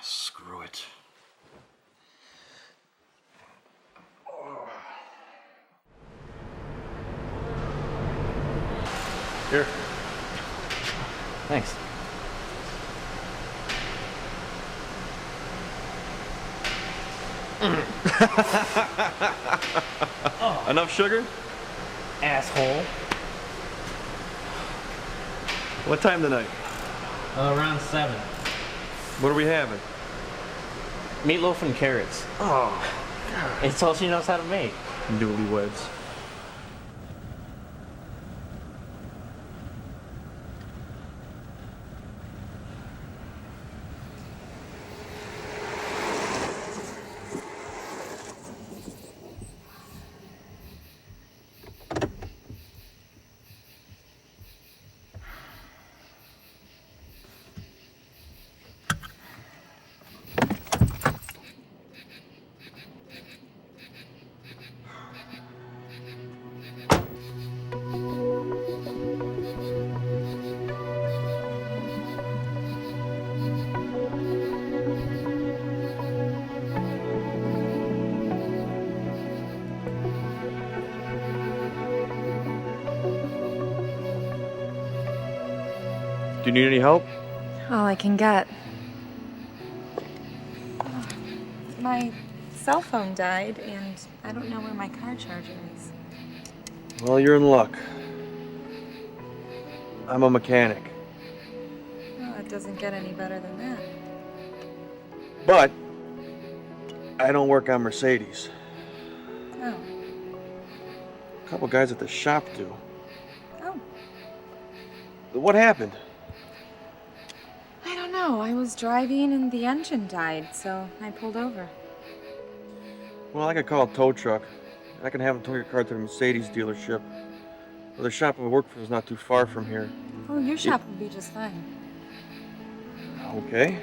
Screw it. Here. Thanks. Enough sugar? Asshole. What time tonight? Around 7. What are we having? Meatloaf and carrots. Oh, It's all she knows how to make. newlyweds. Do you need any help? All I can get. My cell phone died, and I don't know where my car charger is. Well, you're in luck. I'm a mechanic. Well, it doesn't get any better than that. But I don't work on Mercedes. Oh. A couple guys at the shop do. Oh. What happened? I don't know. I was driving and the engine died, so I pulled over. Well, I could call a tow truck. I can have them tow your car to the Mercedes dealership. Well, the shop I work for is not too far from here. Oh, your shop will be just fine. Okay.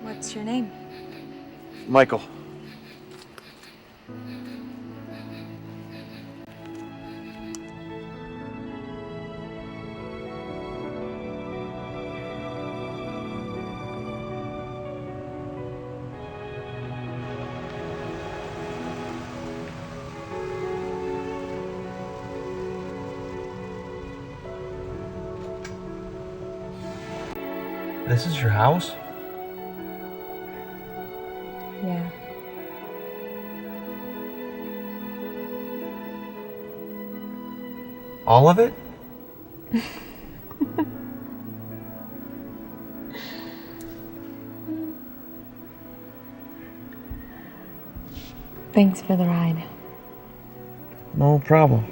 What's your name? Michael. This is your house? Yeah. All of it? Thanks for the ride. No problem.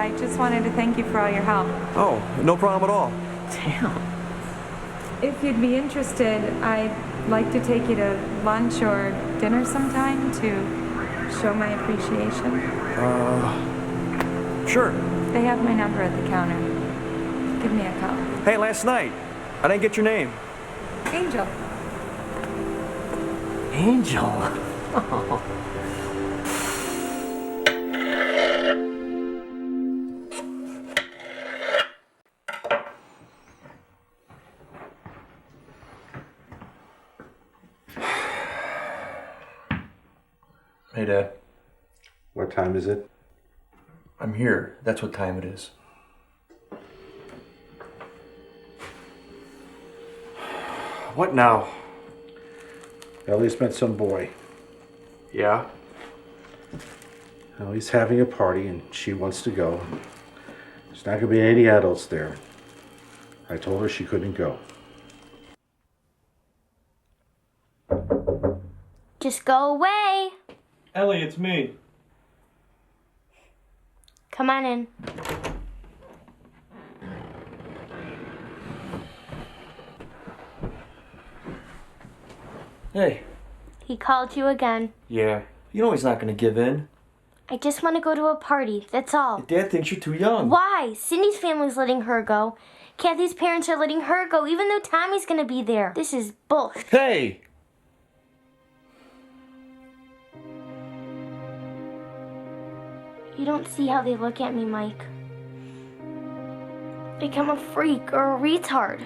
I just wanted to thank you for all your help. Oh, no problem at all. Damn. If you'd be interested, I'd like to take you to lunch or dinner sometime to show my appreciation. Sure. They have my number at the counter. Give me a call. Hey, last night, I didn't get your name. Angel. Angel. Hey, Dad. What time is it? I'm here. That's what time it is. What now? Ellie's met some boy. Yeah? Now he's having a party and she wants to go. There's not going to be any adults there. I told her she couldn't go. Just go away. Ellie, it's me. Come on in. Hey. He called you again. Yeah. You know he's not gonna give in. I just want to go to a party, that's all. Dad thinks you're too young. Why? Cindy's family's letting her go. Kathy's parents are letting her go, even though Tommy's gonna be there. This is bullshit. Hey! You don't see how they look at me, Mike. Like I'm a freak or a retard.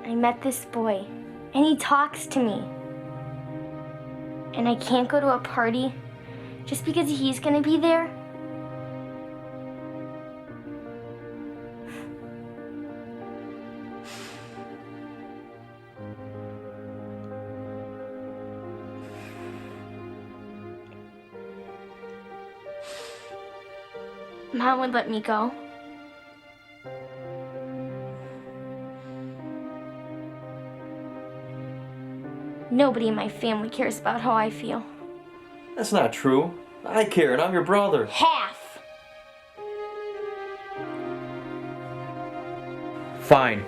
I met this boy, and he talks to me. And I can't go to a party just because he's gonna be there? Mom would let me go. Nobody in my family cares about how I feel. That's not true. I care, and I'm your brother. Half! Fine.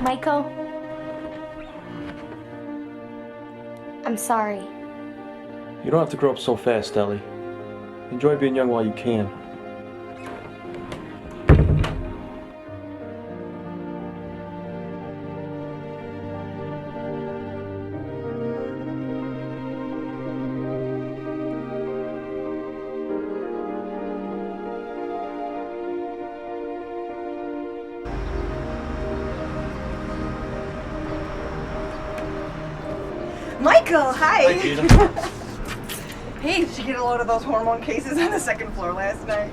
Michael, I'm sorry. You don't have to grow up so fast, Ellie. Enjoy being young while you can. Michael, hi. Hi, Gina. Hey, did you get a load of those hormone cases on the second floor last night?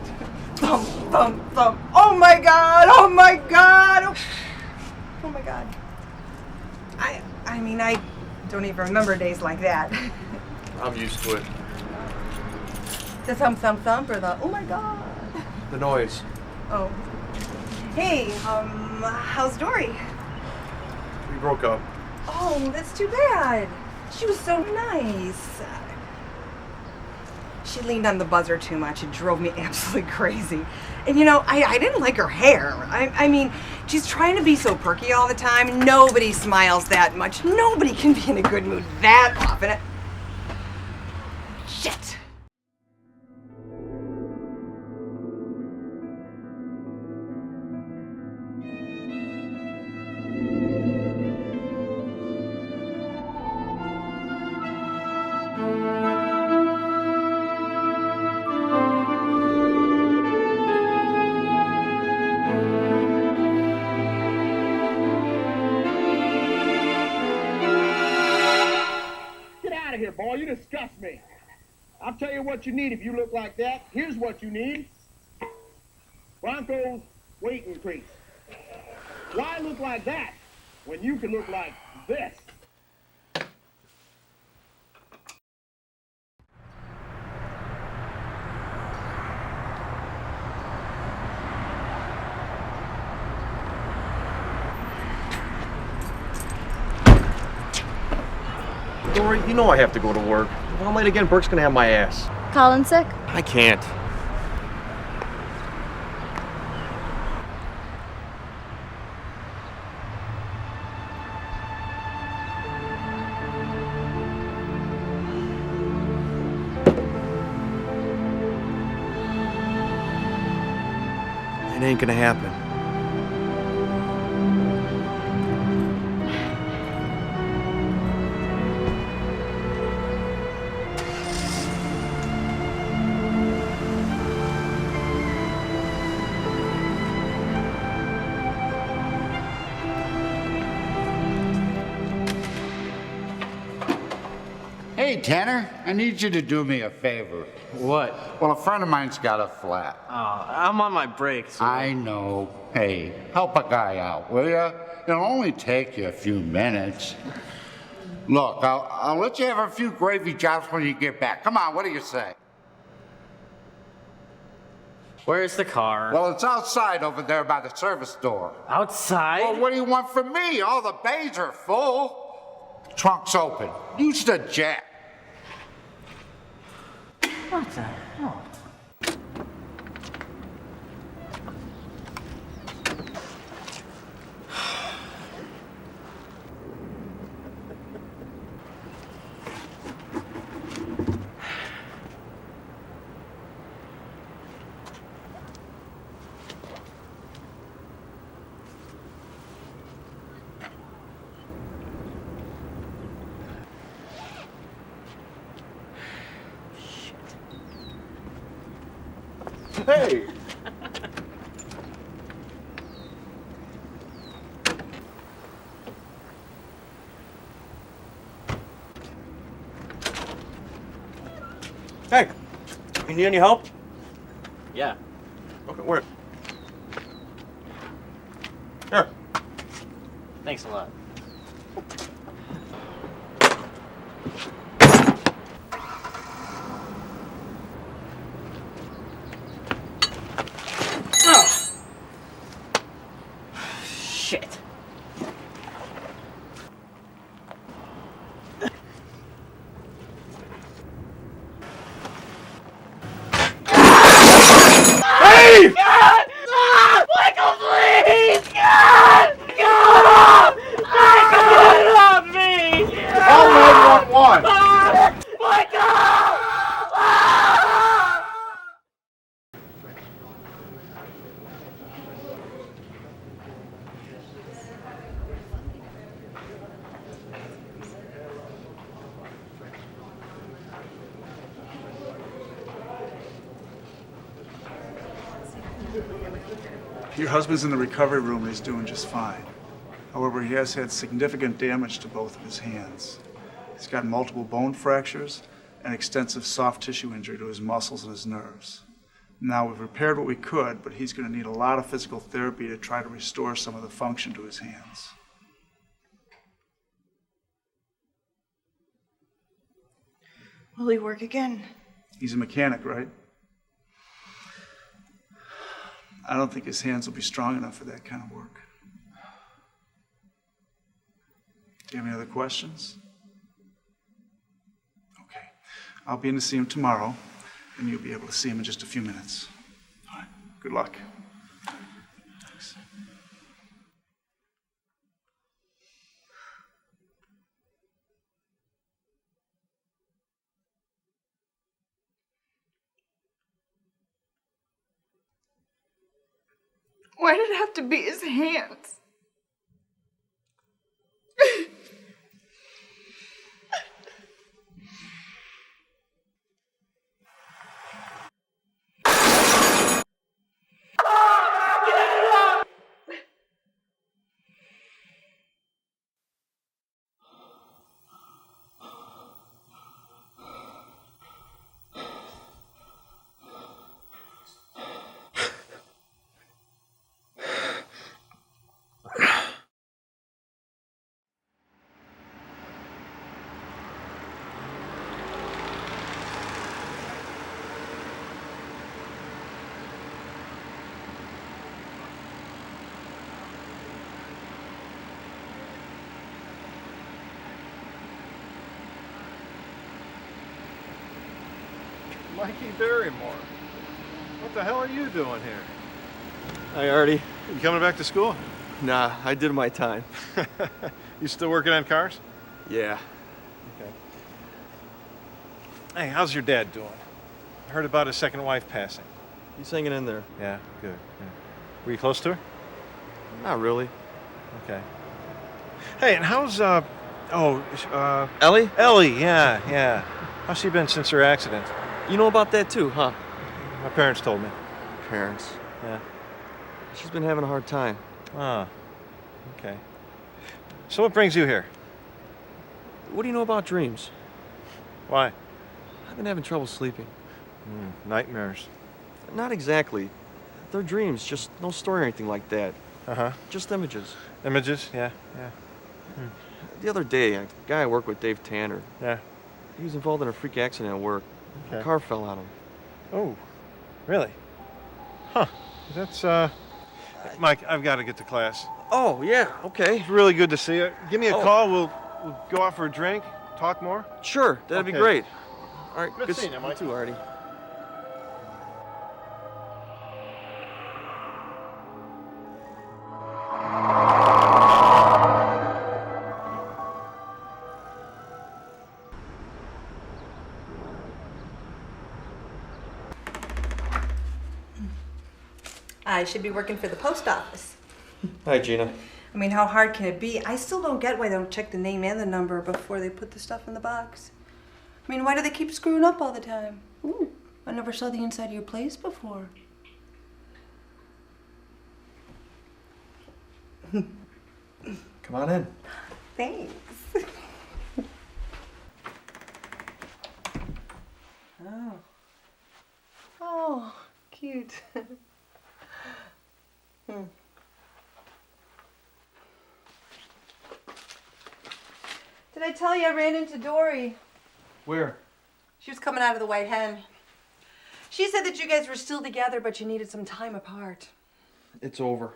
Thump, thump, thump. Oh my god, oh my god. Oh my god. I mean, I don't even remember days like that. I'm used to it. The thump, thump, thump or the, oh my god. The noise. Oh. Hey, how's Dory? We broke up. Oh, that's too bad. She was so nice. She leaned on the buzzer too much. It drove me absolutely crazy. And you know, I didn't like her hair. I mean, she's trying to be so perky all the time. Nobody smiles that much. Nobody can be in a good mood that often. Shit. Here, boy, you disgust me. I'll tell you what you need if you look like that. Here's what you need. Bronco's weight increase. Why look like that when you can look like this? Dory, you know I have to go to work. If I'm late again, Burke's gonna have my ass. Colin sick? I can't. It ain't gonna happen. Hey, Tanner, I need you to do me a favor. What? Well, a friend of mine's got a flat. Oh, I'm on my break. So I know. Hey, help a guy out, will ya? It'll only take you a few minutes. Look, I'll let you have a few gravy jobs when you get back. Come on, what do you say? Where's the car? Well, it's outside over there by the service door. Outside? Well, what do you want from me? All the bays are full. Trunk's open. Use the jack. What the hell? Hey! Hey! You need any help? Yeah. Okay, where? Here. Thanks a lot. Shit. Hey! God! Ah! Michael, please! God! God! Michael, help me! Call 911. Ah! Michael! Ah! Your husband's in the recovery room and he's doing just fine. However, he has had significant damage to both of his hands. He's got multiple bone fractures and extensive soft tissue injury to his muscles and his nerves. Now, we've repaired what we could, but he's going to need a lot of physical therapy to try to restore some of the function to his hands. Will he work again? He's a mechanic, right? I don't think his hands will be strong enough for that kind of work. Do you have any other questions? Okay. I'll be in to see him tomorrow, and you'll be able to see him in just a few minutes. All right. Good luck. Thanks. Why did it have to be his hands? Mikey Barrymore. What the hell are you doing here? Hi, Artie. You coming back to school? Nah, I did my time. You still working on cars? Yeah. Okay. Hey, how's your dad doing? I heard about his second wife passing. He's hanging in there. Yeah, good. Yeah. Were you close to her? Not really. Okay. Hey, and how's, Ellie? Ellie, yeah. How's she been since her accident? You know about that too, huh? My parents told me. Parents. Yeah. She's been having a hard time. Ah, okay. So what brings you here? What do you know about dreams? Why? I've been having trouble sleeping. Nightmares. Not exactly. They're dreams, just no story or anything like that. Uh-huh. Just images. Images? Yeah. The other day, a guy I work with, Dave Tanner, Yeah. he was involved in a freak accident at work. Okay. A car fell on him. Oh, really? Huh. That's, Mike, I've got to get to class. Oh, yeah, okay. It's really good to see you. Give me a Oh. call. We'll go out for a drink, talk more. Sure, that'd be Okay. great. All right, Good seeing you, You Mike. too, Artie. I should be working for the post office. Hi, Gina. I mean, how hard can it be? I still don't get why they don't check the name and the number before they put the stuff in the box. I mean, why do they keep screwing up all the time? Ooh, I never saw the inside of your place before. Come on in. Thanks. Oh. Oh, cute. Did I tell you I ran into Dory? Where? She was coming out of the White Hen. She said that you guys were still together, but you needed some time apart. It's over.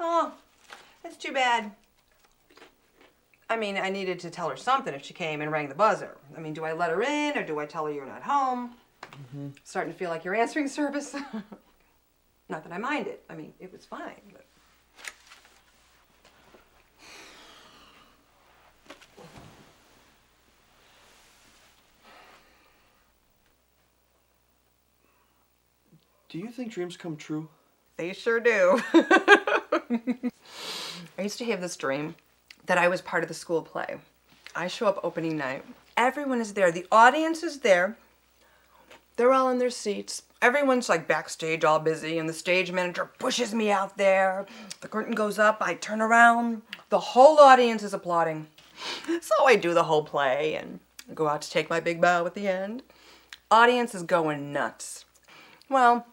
Oh, that's too bad. I mean, I needed to tell her something if she came and rang the buzzer. I mean, do I let her in or do I tell her you're not home? Starting to feel like your answering service. Not that I mind it. I mean, it was fine. But... Do you think dreams come true? They sure do. I used to have this dream that I was part of the school play. I show up opening night. Everyone is there. The audience is there. They're all in their seats. Everyone's like backstage all busy and the stage manager pushes me out there. The curtain goes up. I turn around. The whole audience is applauding. So I do the whole play and go out to take my big bow at the end. Audience is going nuts. Well,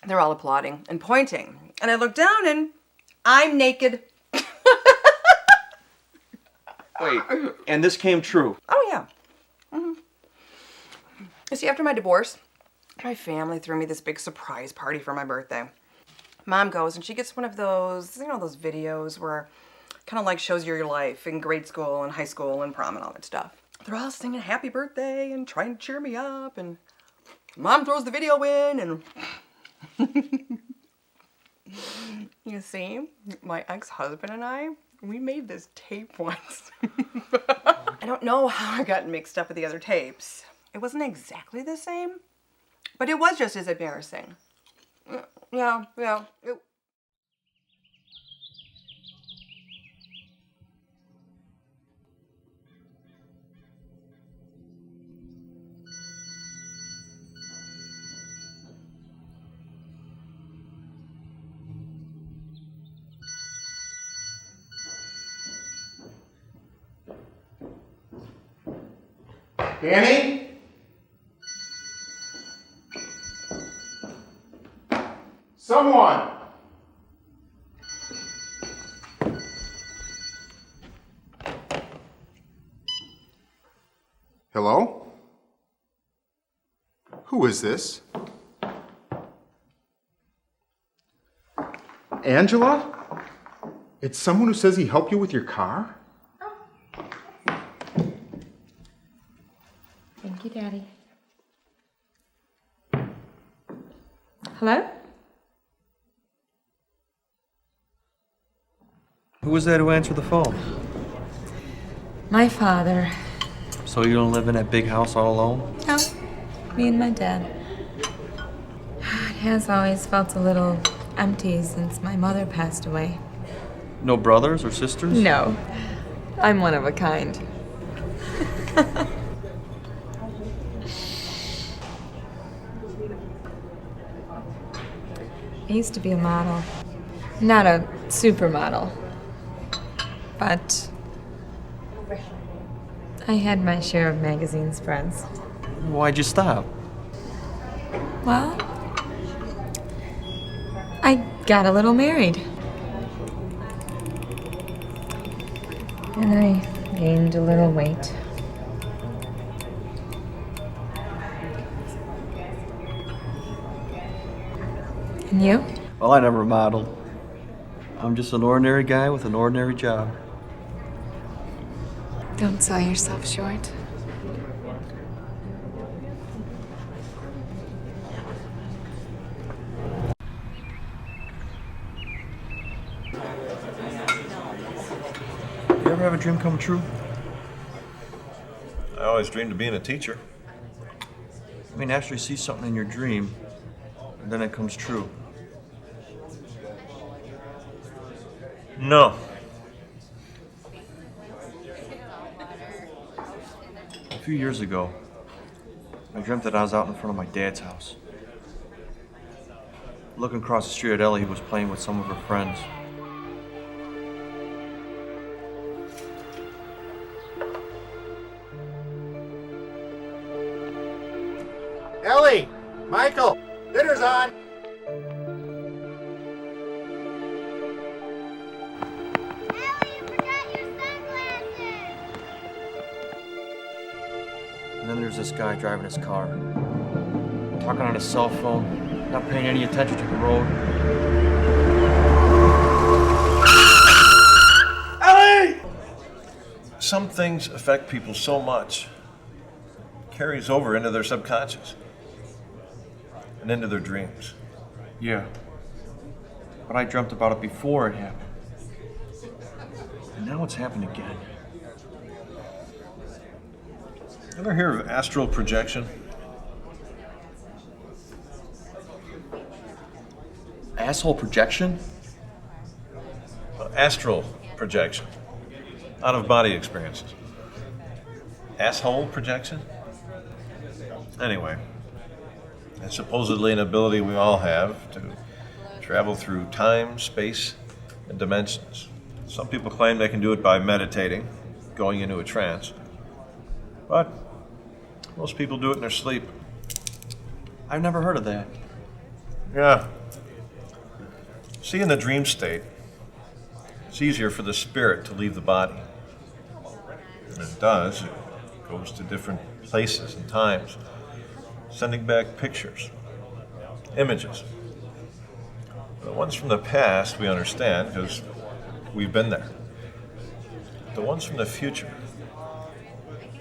they're all applauding and pointing. And I look down and I'm naked. Wait, and this came true? Oh, yeah. You see, after my divorce, my family threw me this big surprise party for my birthday. Mom goes and she gets one of those, you know, those videos where kind of like shows you your life in grade school and high school and prom and all that stuff. They're all singing happy birthday and trying to cheer me up, and Mom throws the video in and... You see, my ex-husband and I, we made this tape once. I don't know how I got mixed up with the other tapes. It wasn't exactly the same, but it was just as embarrassing. Yeah. Danny? Someone! Hello? Who is this? Angela? It's someone who says he helped you with your car? Thank you, Daddy. Hello? Who was that who answered the phone? My father. So you don't live in that big house all alone? No, me and my dad. It has always felt a little empty since my mother passed away. No brothers or sisters? No, I'm one of a kind. I used to be a model. Not a supermodel, but I had my share of magazine spreads. Why'd you stop? Well, I got a little married. And I gained a little weight. And you? Well, I never modeled. I'm just an ordinary guy with an ordinary job. Don't sell yourself short. You ever have a dream come true? I always dreamed of being a teacher. I mean, actually see something in your dream, and then it comes true. No. A few years ago, I dreamt that I was out in front of my dad's house. Looking across the street at Ellie, who was playing with some of her friends. Ellie! Michael! Dinner's on! And then there's this guy driving his car, talking on his cell phone, not paying any attention to the road. Ellie! Some things affect people so much, it carries over into their subconscious and into their dreams. Yeah. But I dreamt about it before it happened. And now it's happened again. Ever hear of astral projection? Asshole projection? Astral projection. Out-of-body experiences. Asshole projection? Anyway, it's supposedly an ability we all have to travel through time, space, and dimensions. Some people claim they can do it by meditating, going into a trance. But most people do it in their sleep. I've never heard of that. Yeah. See, in the dream state, it's easier for the spirit to leave the body. And it does. It goes to different places and times, sending back pictures, images. The ones from the past we understand because we've been there. The ones from the future,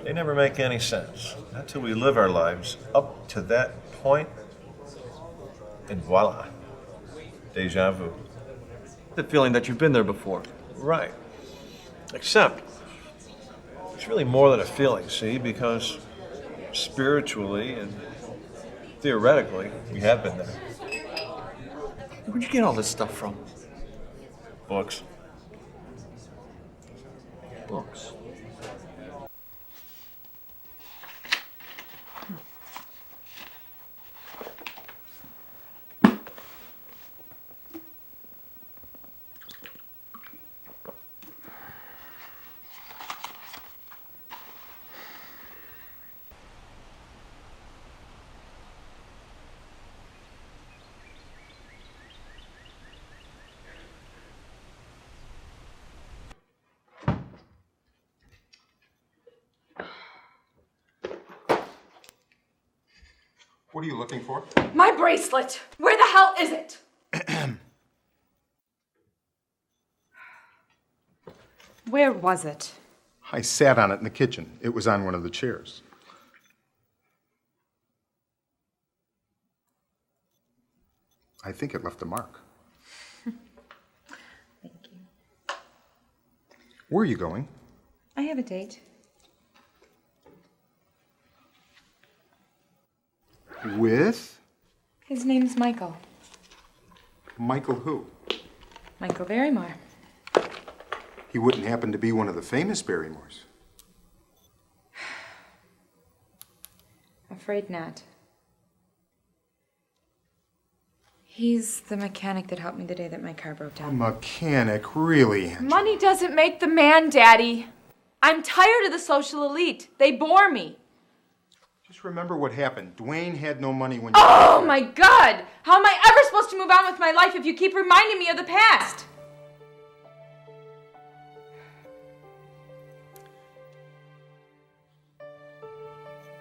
they never make any sense until we live our lives up to that point, and voila, deja vu. The feeling that you've been there before. Right. Except, it's really more than a feeling, see, because spiritually and theoretically, we have been there. Where'd you get all this stuff from? Books. Books. What are you looking for? My bracelet! Where the hell is it? Where was it? I sat on it in the kitchen. It was on one of the chairs. I think it left a mark. Thank you. Where are you going? I have a date. With? His name's Michael. Michael who? Michael Barrymore. He wouldn't happen to be one of the famous Barrymores. Afraid not. He's the mechanic that helped me the day that my car broke A down. mechanic, really? Money doesn't make the man, Daddy. I'm tired of the social elite. They bore me. Just remember what happened. Dwayne had no money when you... Oh my God! How am I ever supposed to move on with my life if you keep reminding me of the past?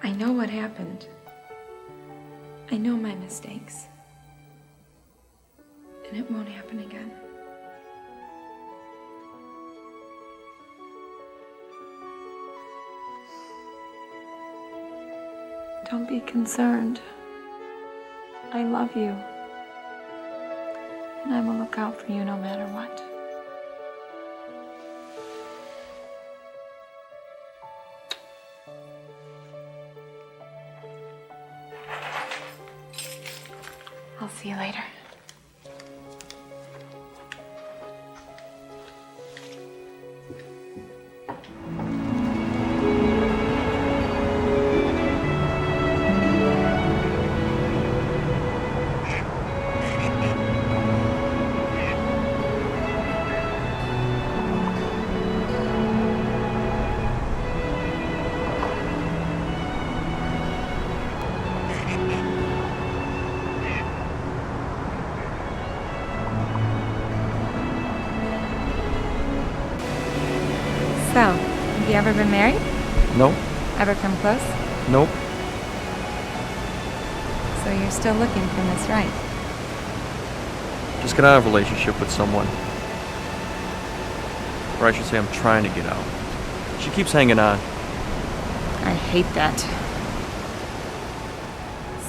I know what happened. I know my mistakes. And it won't happen again. Don't be concerned. I love you. And I will look out for you no matter what. I'll see you later. So, have you ever been married? Nope. Ever come close? Nope. So you're still looking for Miss Right? Just got out of a relationship with someone. Or I should say I'm trying to get out. She keeps hanging on. I hate that.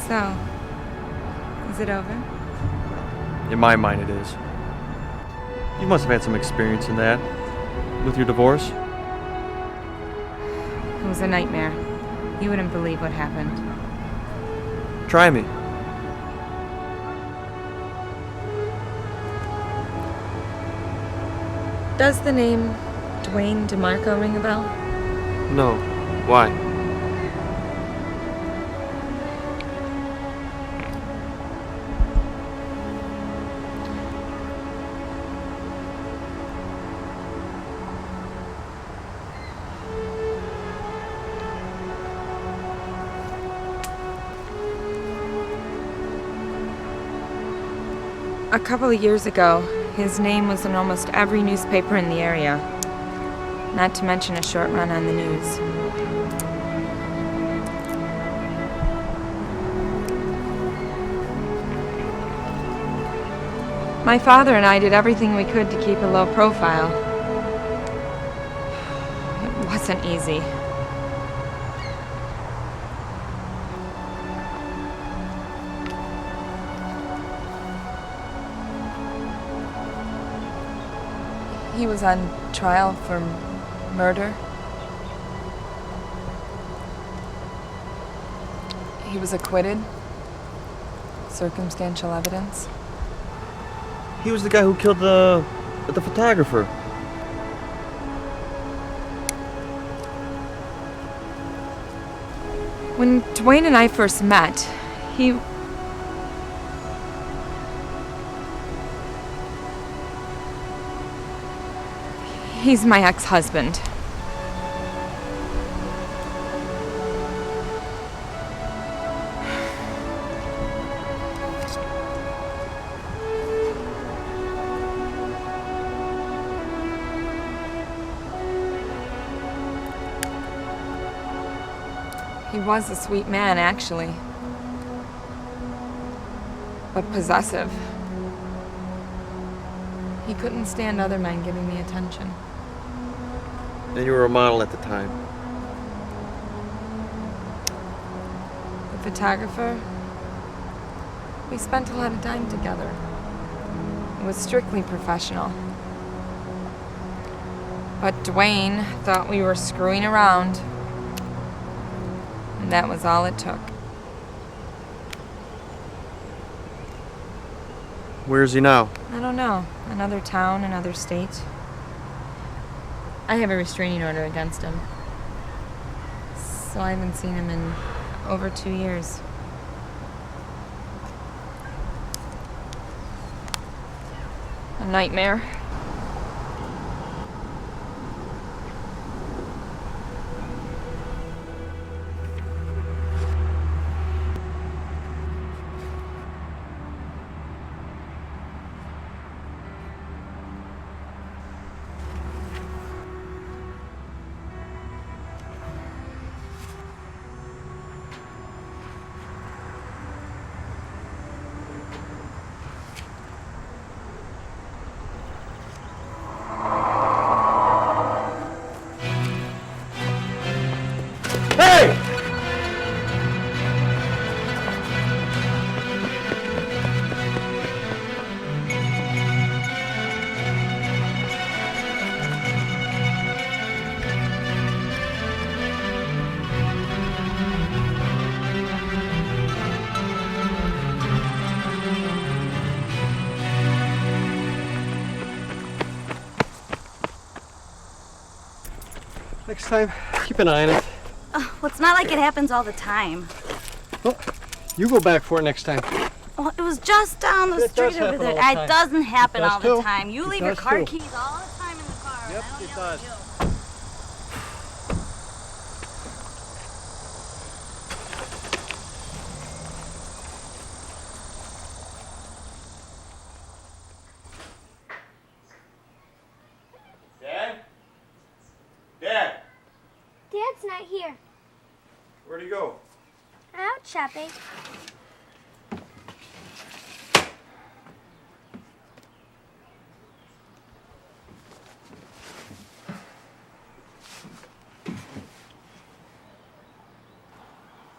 So, is it over? In my mind it is. You must have had some experience in that. With your divorce? It was a nightmare. You wouldn't believe what happened. Try me. Does the name Dwayne DeMarco ring a bell? No. Why? A couple of years ago, his name was in almost every newspaper in the area. Not to mention a short run on the news. My father and I did everything we could to keep a low profile. It wasn't easy. He was on trial for murder. He was acquitted. Circumstantial evidence. He was the guy who killed the photographer. When Dwayne and I first met, he's my ex-husband. He was a sweet man, actually. But possessive. He couldn't stand other men giving me attention. And you were a model at the time. The photographer We spent a lot of time together. It was strictly professional. But Dwayne thought we were screwing around. And that was all it took. Where is he now? I don't know. Another town, another state. I have a restraining order against him. So I haven't seen him in over 2 years. A nightmare. Next time, keep an eye on it. Well, it's not like it happens all the time. Well, you go back for it next time. Well, it was just down the street over there. It doesn't happen all the time. You leave your car keys all the time in the car. Yep, it does. Dad? Dad! Dad's not here. Where'd he go? Out shopping.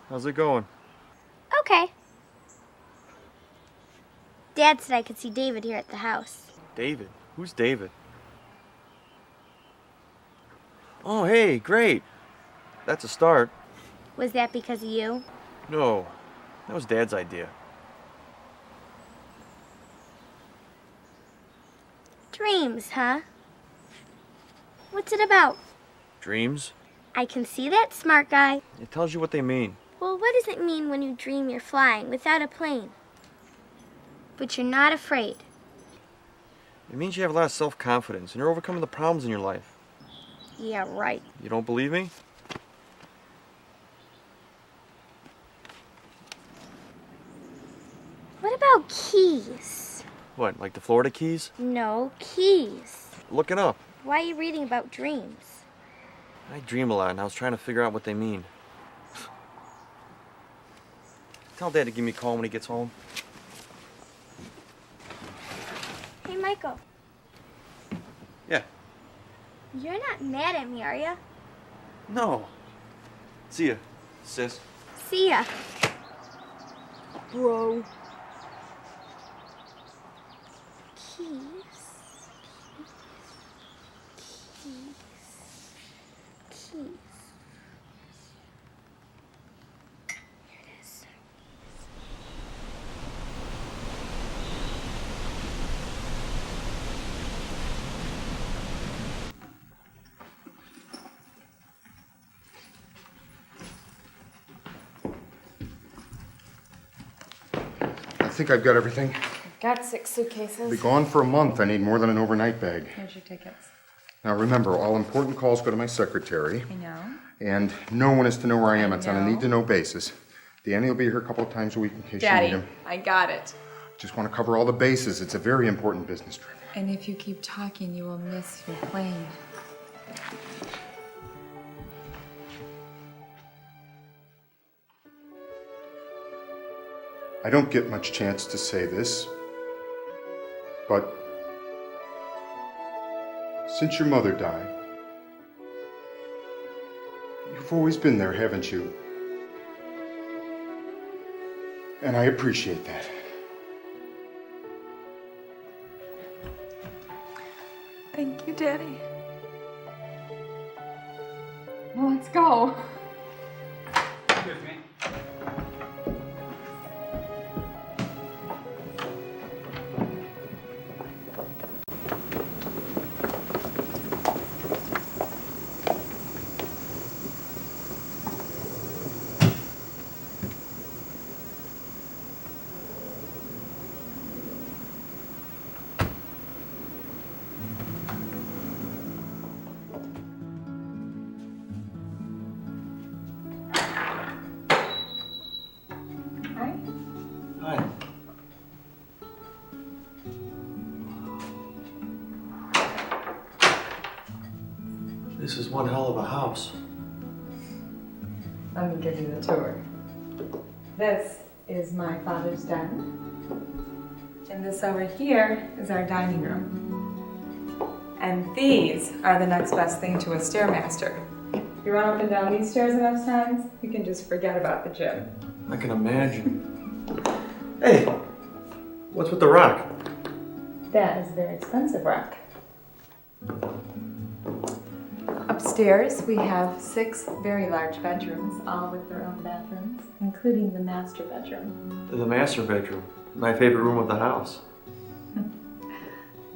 How's it going? Okay. Dad said I could see David here at the house. David? Who's David? Oh, hey, great. That's a start. Was that because of you? No, that was Dad's idea. Dreams, huh? What's it about? Dreams? I can see that, smart guy. It tells you what they mean. Well, what does it mean when you dream you're flying without a plane? But you're not afraid. It means you have a lot of self-confidence and you're overcoming the problems in your life. Yeah, right. You don't believe me? What about keys? What, like the Florida Keys? No, keys. Look it up. Why are you reading about dreams? I dream a lot and I was trying to figure out what they mean. Tell Dad to give me a call when he gets home. Hey, Michael. Yeah. You're not mad at me, are you? No. See ya, sis. See ya. Bro. Keys. Keys. Here it is. I think I've got everything. Got 6 suitcases. I'll be gone for a month. I need more than an overnight bag. Here's your tickets. Now remember, all important calls go to my secretary. I know. And no one is to know where I am. It's on a know. need-to-know basis. Danny will be here a couple of times a week in case Daddy, you need him. I got it. Just want to cover all the bases. It's a very important business trip. And if you keep talking, you will miss your plane. I don't get much chance to say this, but since your mother died, you've always been there, haven't you? And I appreciate that. Thank you, Daddy. Well, let's go. Excuse me. Hi. This is one hell of a house. Let me give you the tour. This is my father's den. And this over here is our dining room. And these are the next best thing to a Stairmaster. If you run up and down these stairs enough times, you can just forget about the gym. I can imagine. Hey, what's with the rock? That is a very expensive rock. Upstairs, we have 6 very large bedrooms, all with their own bathrooms, including the master bedroom. The master bedroom. My favorite room of the house.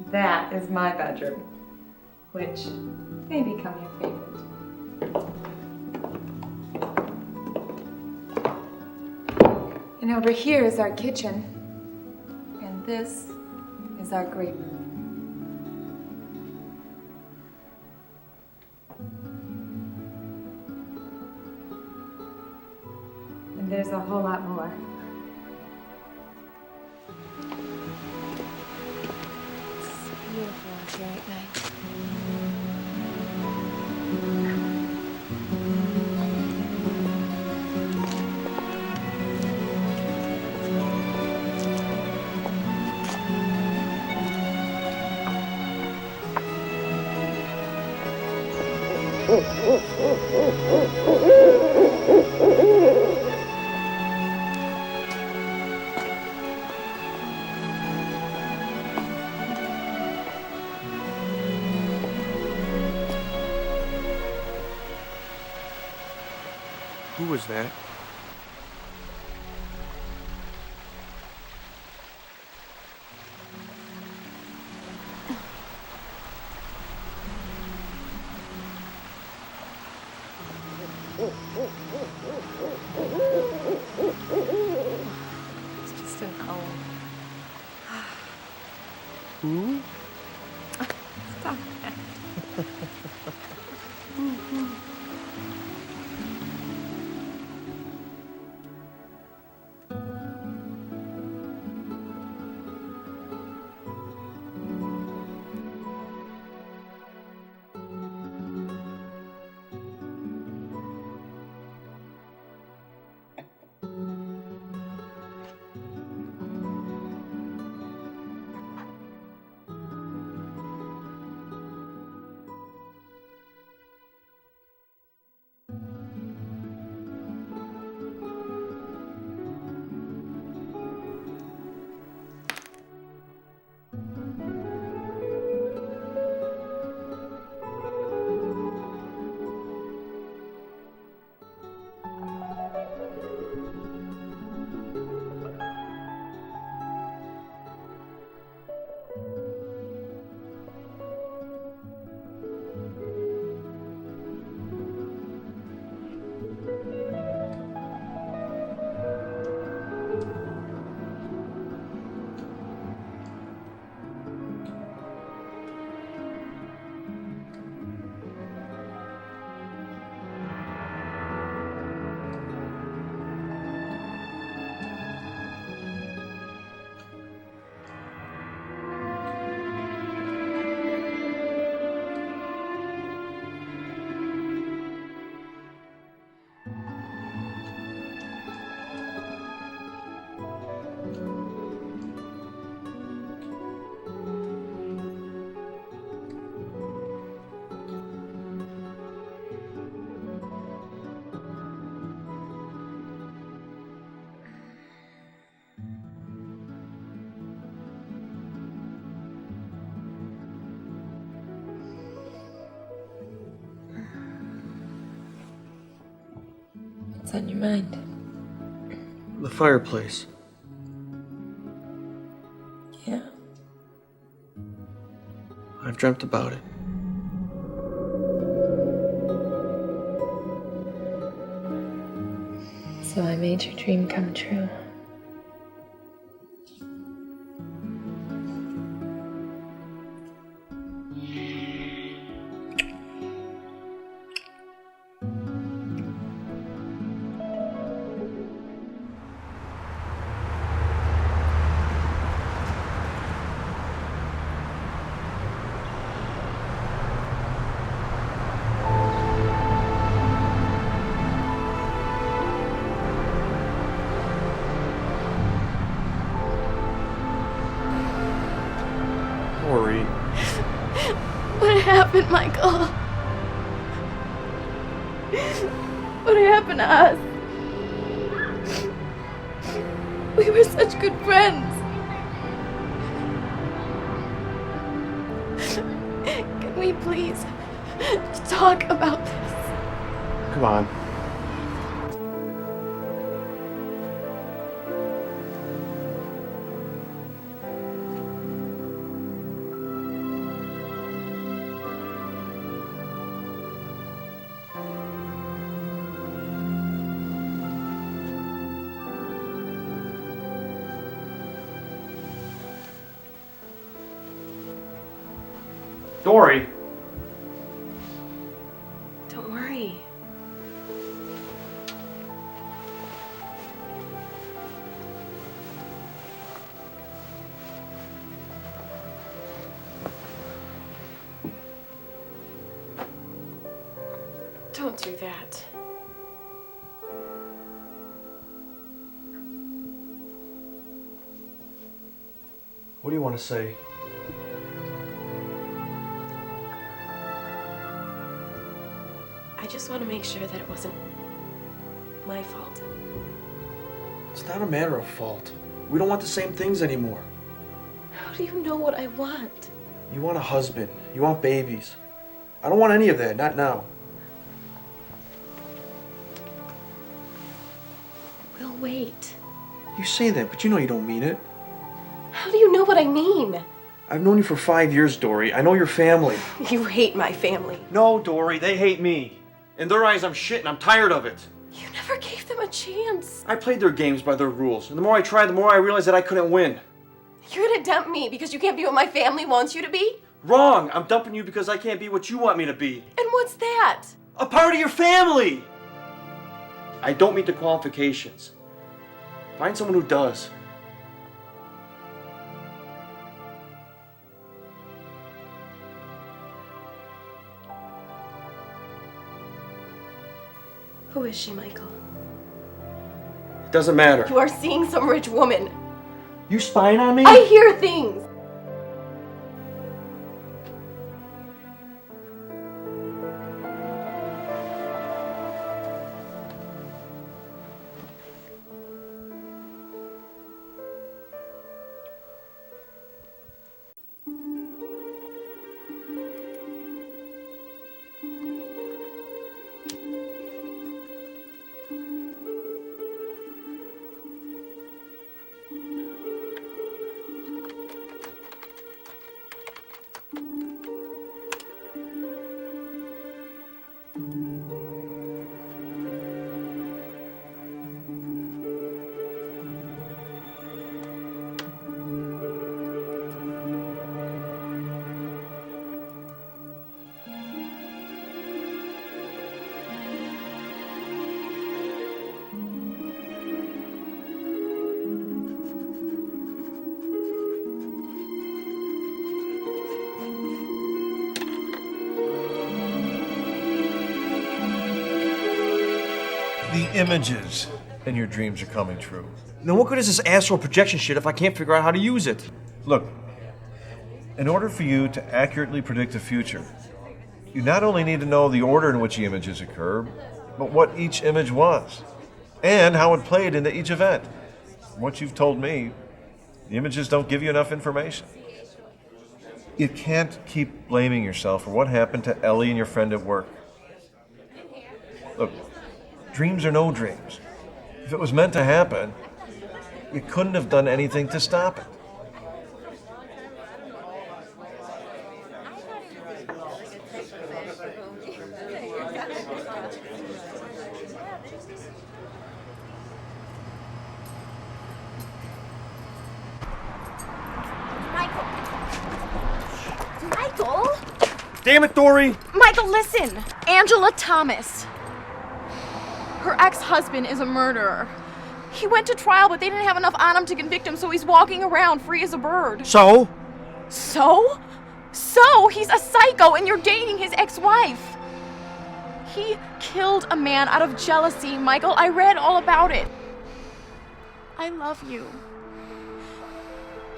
That is my bedroom, which may become your favorite. And over here is our kitchen, and this is our great room. And there's a whole lot more. It's beautiful out here at night. Who was that? It's just an owl. Who? Stop it. What's on your mind? The fireplace. Yeah. I've dreamt about it. So I made your dream come true. Dory. What happened, Michael? What happened to us? We were such good friends. Can we please talk about this? Come on. Dory! Don't worry. Don't do that. What do you want to say? I just want to make sure that it wasn't my fault. It's not a matter of fault. We don't want the same things anymore. How do you know what I want? You want a husband. You want babies. I don't want any of that, not now. We'll wait. You say that, but you know you don't mean it. How do you know what I mean? I've known you for 5 years, Dory. I know your family. You hate my family. No, Dory, they hate me. In their eyes, I'm shit and I'm tired of it. You never gave them a chance. I played their games by their rules, and the more I tried, the more I realized that I couldn't win. You're gonna dump me because you can't be what my family wants you to be? Wrong! I'm dumping you because I can't be what you want me to be. And what's that? A part of your family! I don't meet the qualifications. Find someone who does. Who is she, Michael? It doesn't matter. You are seeing some rich woman. You spying on me? I hear things! The images in your dreams are coming true. Then what good is this astral projection shit if I can't figure out how to use it? Look, in order for you to accurately predict the future, you not only need to know the order in which the images occur, but what each image was, and how it played into each event. From what you've told me, the images don't give you enough information. You can't keep blaming yourself for what happened to Ellie and your friend at work. Look, Dreams or no dreams. If it was meant to happen, you couldn't have done anything to stop it. Michael? Damn it, Dory! Michael, listen! Angela Thomas. Her ex-husband is a murderer. He went to trial, but they didn't have enough on him to convict him, so he's walking around free as a bird. So? So? So? He's a psycho, and you're dating his ex-wife. He killed a man out of jealousy, Michael. I read all about it. I love you.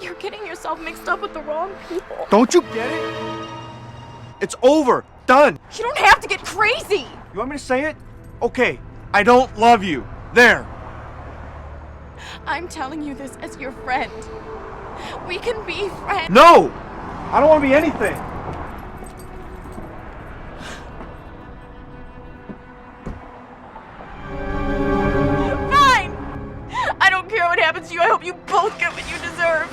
You're getting yourself mixed up with the wrong people. Don't you get it? It's over. Done. You don't have to get crazy. You want me to say it? Okay. I don't love you. There. I'm telling you this as your friend. We can be friends. No! I don't want to be anything. Fine! I don't care what happens to you. I hope you both get what you deserve.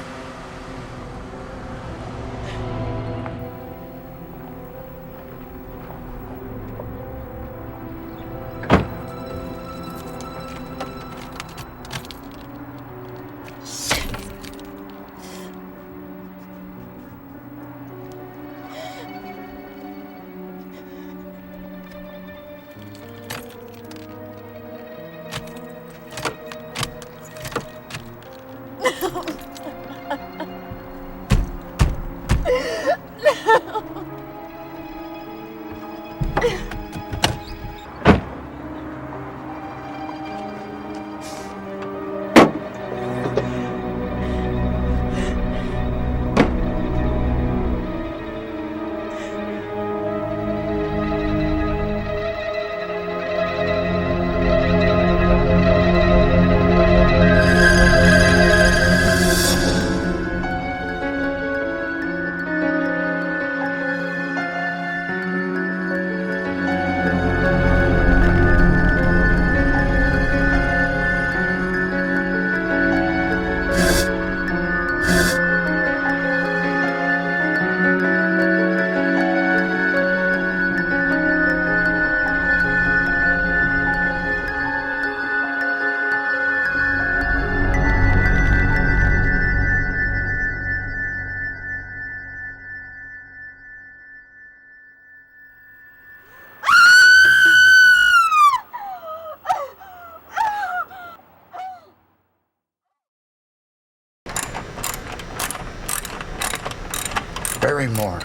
Barrymore,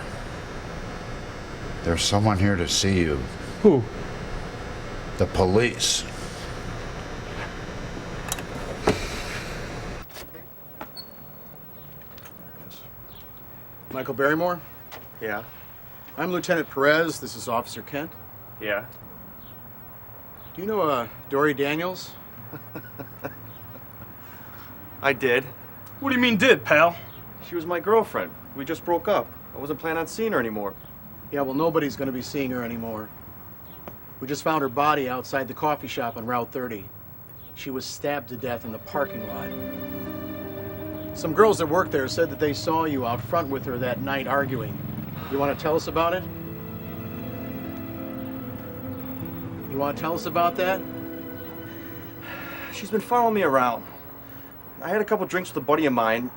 there's someone here to see you. Who? The police. Michael Barrymore? Yeah. I'm Lieutenant Perez. This is Officer Kent. Yeah. Do you know Dory Daniels? I did. What do you mean did, pal? She was my girlfriend. We just broke up. I wasn't planning on seeing her anymore. Yeah, well, nobody's going to be seeing her anymore. We just found her body outside the coffee shop on Route 30. She was stabbed to death in the parking lot. Some girls that work there said that they saw you out front with her that night arguing. You want to tell us about it? You want to tell us about that? She's been following me around. I had a couple drinks with a buddy of mine.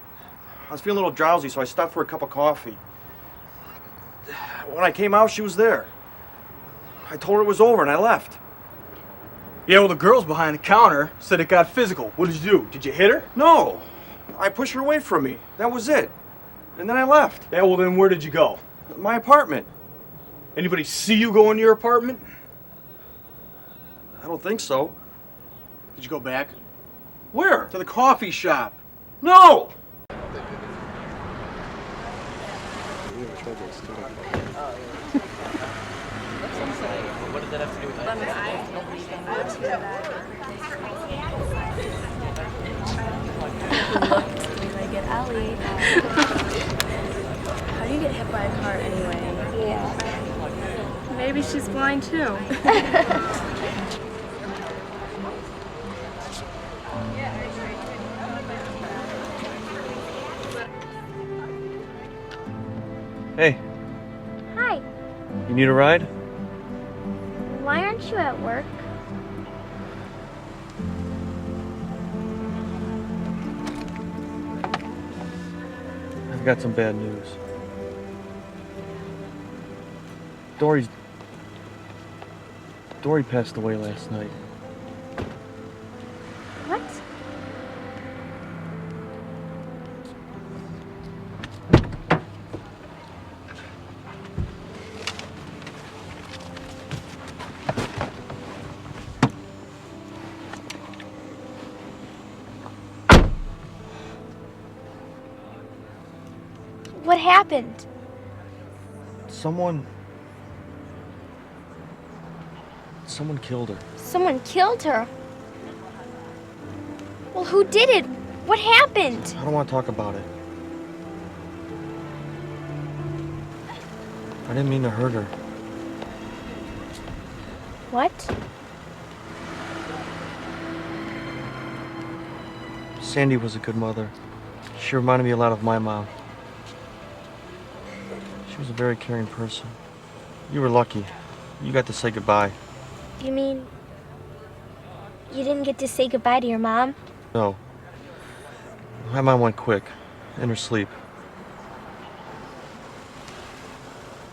I was feeling a little drowsy, so I stopped for a cup of coffee. When I came out, she was there. I told her it was over and I left. Yeah, well, the girls behind the counter said it got physical. What did you do? Did you hit her? No. I pushed her away from me. That was it. And then I left. Yeah, well, then where did you go? My apartment. Anybody see you go in your apartment? I don't think so. Did you go back? Where? To the coffee shop. No! What does that have to do with I get Ellie. How do you get hit by a car anyway? Yeah. Maybe she's blind too. Hey, Hi. you need a ride? Why aren't you at work? I've got some bad news. Dory passed away last night. What? What happened? Someone killed her. Someone killed her. Well, who did it? What happened? I don't want to talk about it. I didn't mean to hurt her. What? Sandy was a good mother. She reminded me a lot of my mom. She was a very caring person. You were lucky. You got to say goodbye. You mean you didn't get to say goodbye to your mom? No. My mom went quick, in her sleep.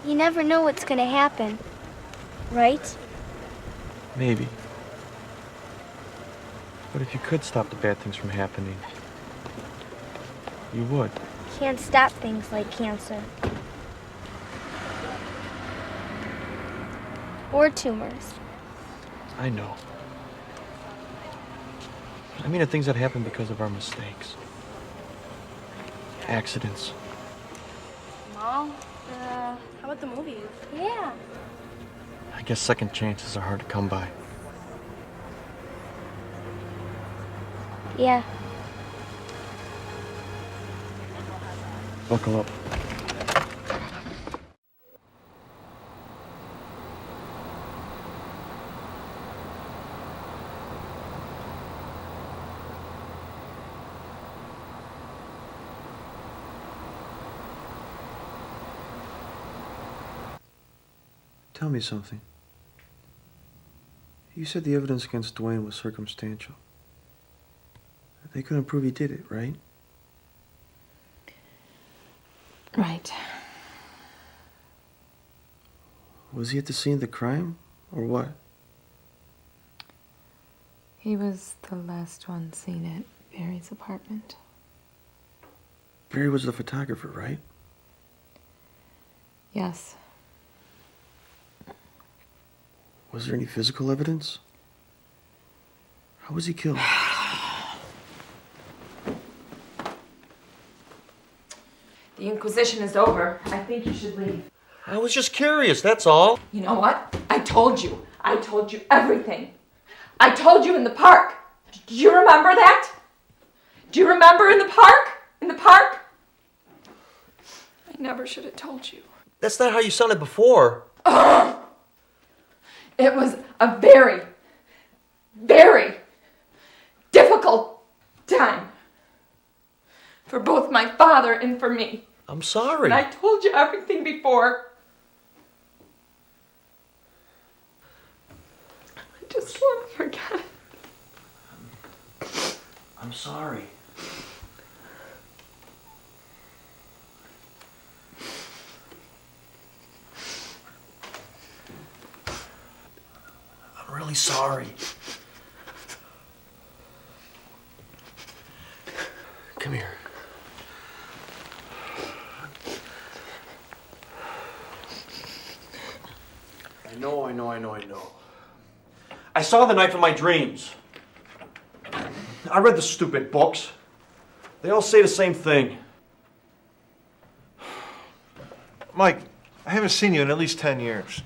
You never know what's gonna happen, right? Maybe. But if you could stop the bad things from happening, you would. Can't stop things like cancer. Or tumors. I know. I mean the things that happen because of our mistakes. Accidents. Mom, how about the movie? Yeah. I guess second chances are hard to come by. Yeah. Buckle up. Tell me something. You said the evidence against Dwayne was circumstantial. They couldn't prove he did it, right? Right. Was he at the scene of the crime, or what? He was the last one seen at Barry's apartment. Barry was the photographer, right? Yes. Was there any physical evidence? How was he killed? The Inquisition is over. I think you should leave. I was just curious, that's all. You know what? I told you. I told you everything. I told you in the park. Do you remember that? Do you remember in the park? In the park? I never should have told you. That's not how you sounded before. It was a very, very difficult time for both my father and for me. I'm sorry. And I told you everything before. I just want to forget it. I'm sorry. I'm really sorry. Come here. I know. I saw the knife in my dreams. I read the stupid books. They all say the same thing. Mike, I haven't seen you in at least 10 years.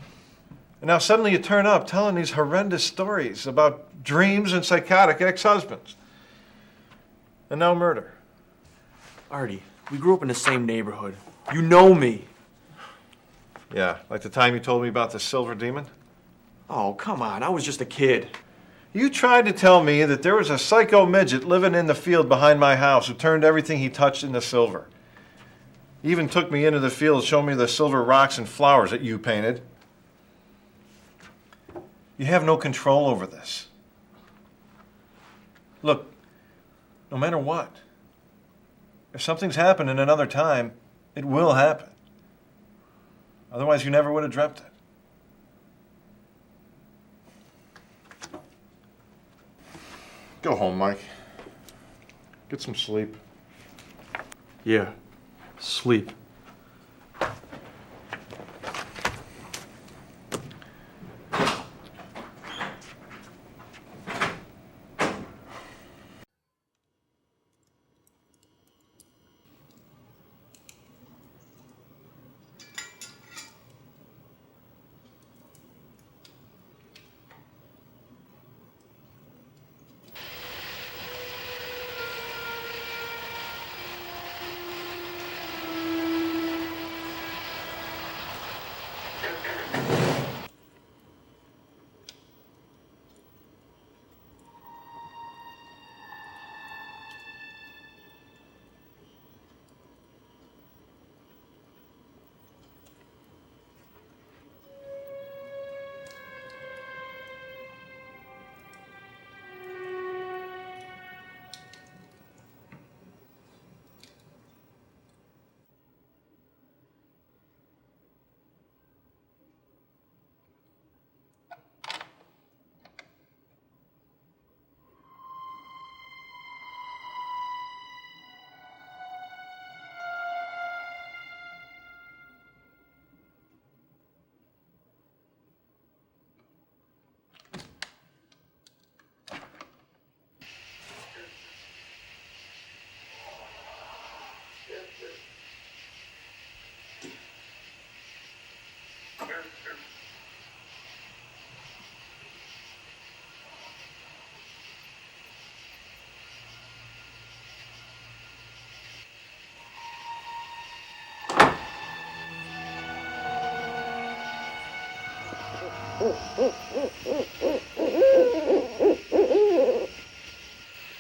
And now suddenly you turn up telling these horrendous stories about dreams and psychotic ex-husbands. And now murder. Artie, we grew up in the same neighborhood. You know me. Yeah, like the time you told me about the silver demon? Oh, come on. I was just a kid. You tried to tell me that there was a psycho midget living in the field behind my house who turned everything he touched into silver. He even took me into the field, showed me the silver rocks and flowers that you painted. You have no control over this. Look, no matter what, if something's happened in another time, it will happen. Otherwise, you never would have dreamt it. Go home, Mike. Get some sleep. Yeah, sleep.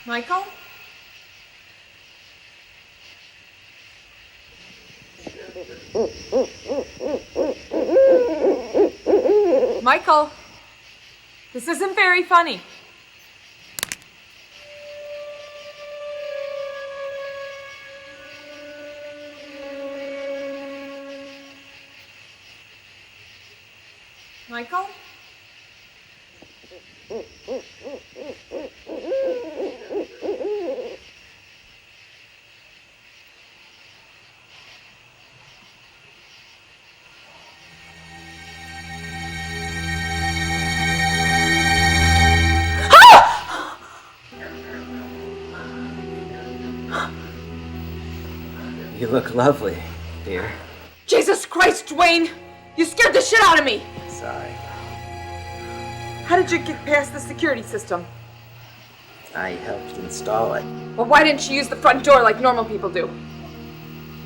Michael? Michael, this isn't very funny. Michael? You look lovely, dear. Jesus Christ, Dwayne! You scared the shit out of me! Sorry. How did you get past the security system? I helped install it. Well, why didn't you use the front door like normal people do?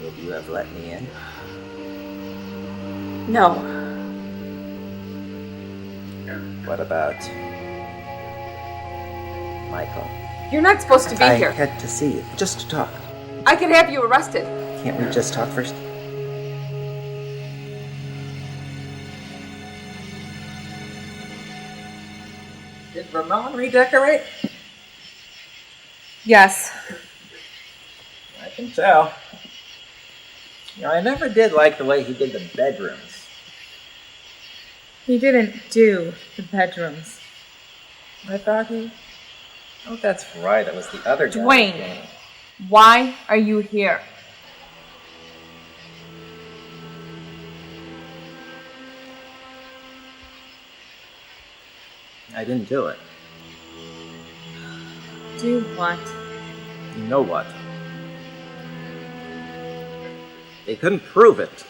Would you have let me in? No. What about Michael? You're not supposed to be I here. had to see you, just to talk. I could have you arrested. Can't we just talk first? Did Ramon redecorate? Yes. I can tell. You know, I never did like the way he did the bedrooms. He didn't do the bedrooms. I thought he... Oh, that's right. It was the other guy. Dwayne, why are you here? I didn't do it. Do what? You know what? They couldn't prove it.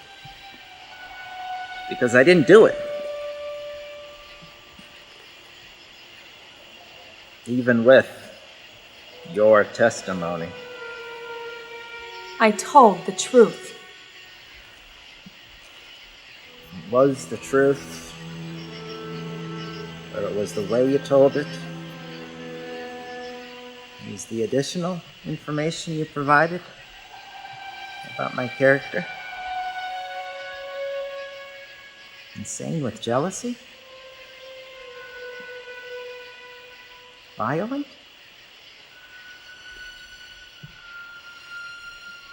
Because I didn't do it. Even with your testimony. I told the truth. It was the truth. Or it was the way you told it. It was the additional information you provided about my character? Insane with jealousy? Violent?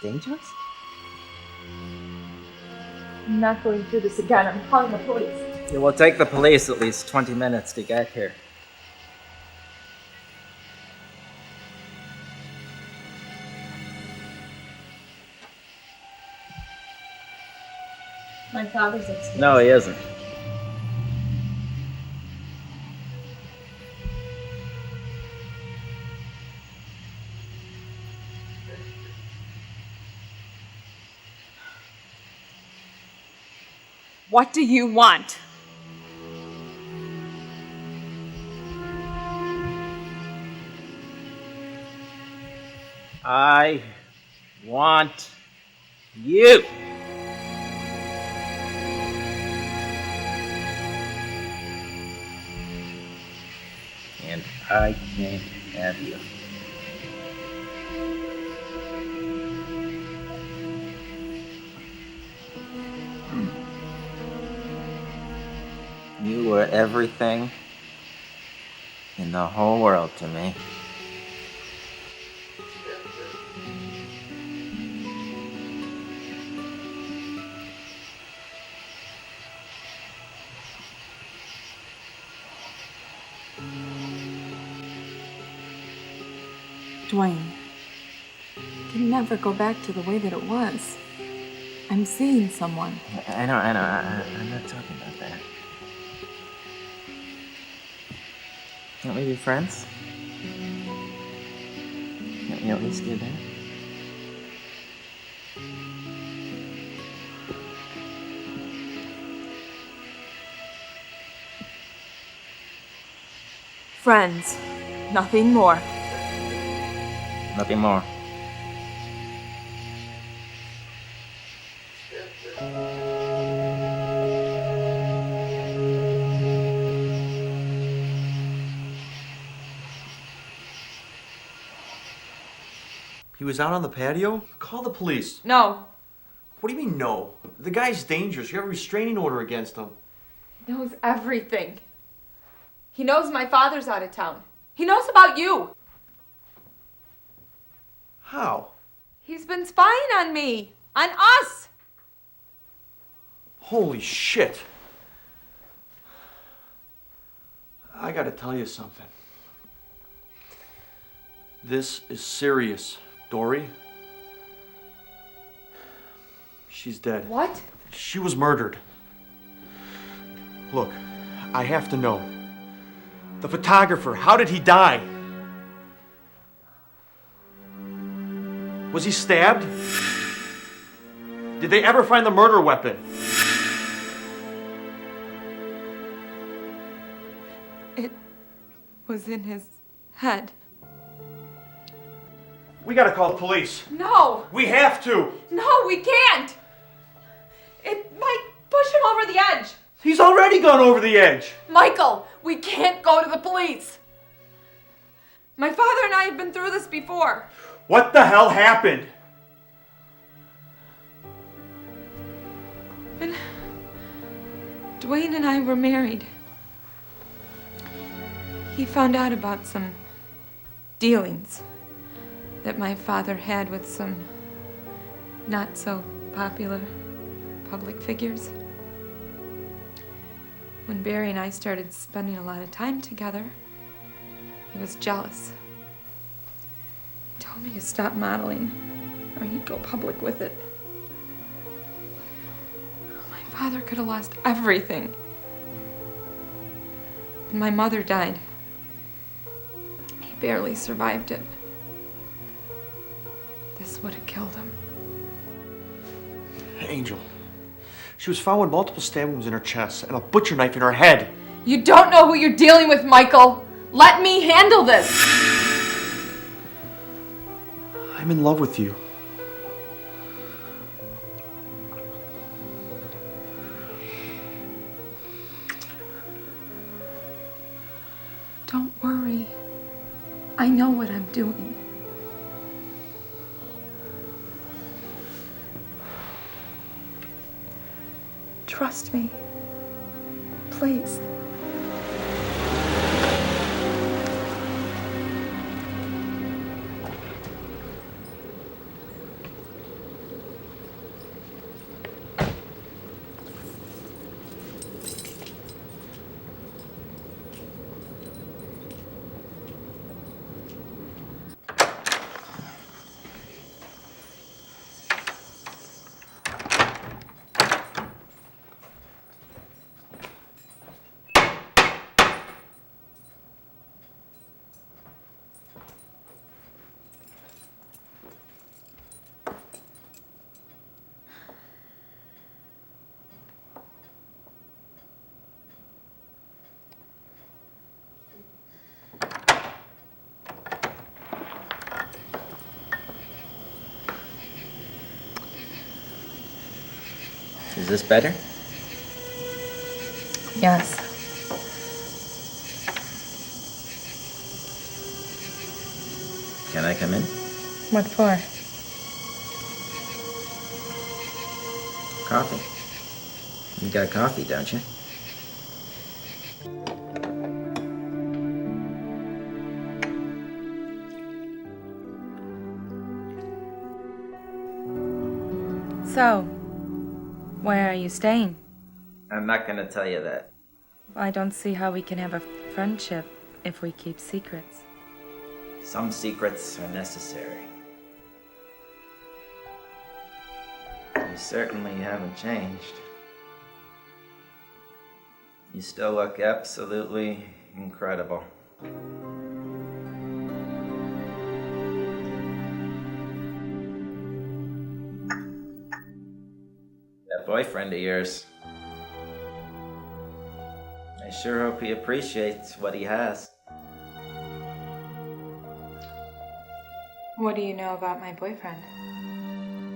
Dangerous? I'm not going through this again. I'm calling the police. It will take the police at least 20 minutes to get here. My father's upstairs. No, he isn't. What do you want? I want you. And I can't have you. You were everything in the whole world to me. Dwayne, it can never go back to the way that it was. I'm seeing someone. I know. I'm not talking about that. Can't we be friends? Can't we at least do that? Friends. Nothing more. Nothing more. He was out on the patio? Call the police. No. What do you mean, no? The guy's dangerous. You have a restraining order against him. He knows everything. He knows my father's out of town. He knows about you. How? He's been spying on me. On us. Holy shit. I gotta tell you something. This is serious. Dory? She's dead. What? She was murdered. Look, I have to know. The photographer, how did he die? Was he stabbed? Did they ever find the murder weapon? It was in his head. We gotta call the police. No. We have to. No, we can't. It might push him over the edge. He's already gone over the edge. Michael, we can't go to the police. My father and I have been through this before. What the hell happened? When Dwayne and I were married, he found out about some dealings that my father had with some not so popular public figures. When Barry and I started spending a lot of time together, he was jealous. He told me to stop modeling or he'd go public with it. My father could have lost everything. When my mother died, he barely survived it. This would have killed him. Angel. She was found with multiple stab wounds in her chest and a butcher knife in her head. You don't know who you're dealing with, Michael. Let me handle this. I'm in love with you. Don't worry. I know what I'm doing. Trust me. Please. Is this better? Yes. Can I come in? What for? Coffee. You got coffee, don't you? So, where are you staying? I'm not gonna tell you that. I don't see how we can have a friendship if we keep secrets. Some secrets are necessary. You certainly haven't changed. You still look absolutely incredible. That boyfriend of yours, I sure hope he appreciates what he has. What do you know about my boyfriend?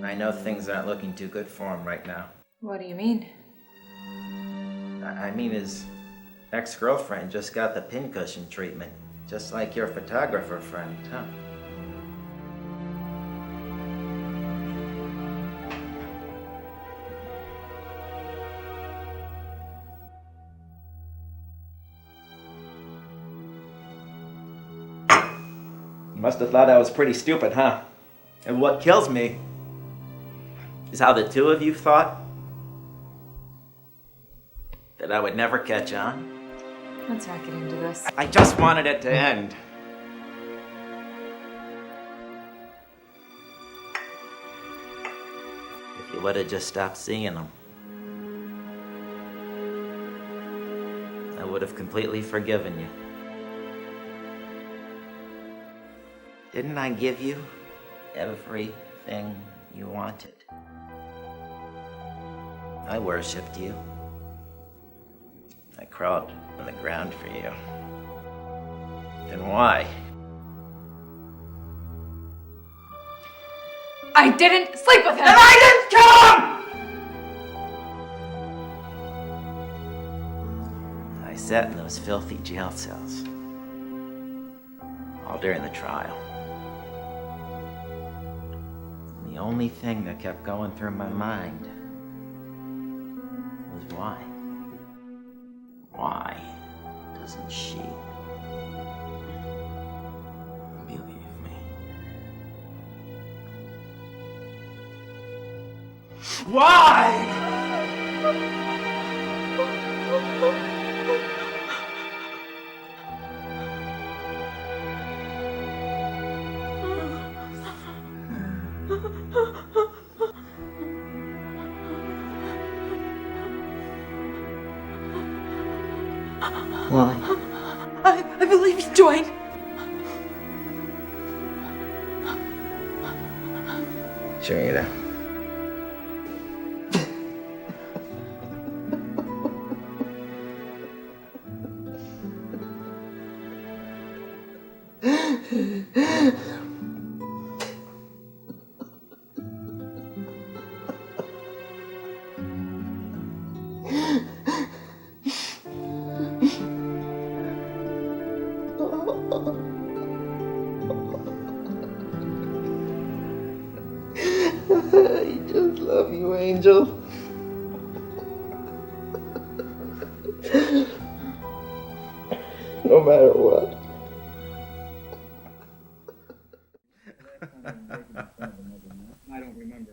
I know things aren't looking too good for him right now. What do you mean? I mean, his ex-girlfriend just got the pincushion treatment, just like your photographer friend, huh? You must have thought I was pretty stupid, huh? And what kills me is how the two of you thought that I would never catch on. Let's not get into this. I just wanted it to end. If you would have just stopped seeing them, I would have completely forgiven you. Didn't I give you everything you wanted? I worshipped you. I crawled on the ground for you. Then why? I didn't sleep with him! And I didn't kill him! I sat in those filthy jail cells all during the trial. The only thing that kept going through my mind was why? Why doesn't she believe me? Why? Why? I believe you, Dwayne. Sure you do. I just love you, Angel. no matter what. I don't remember.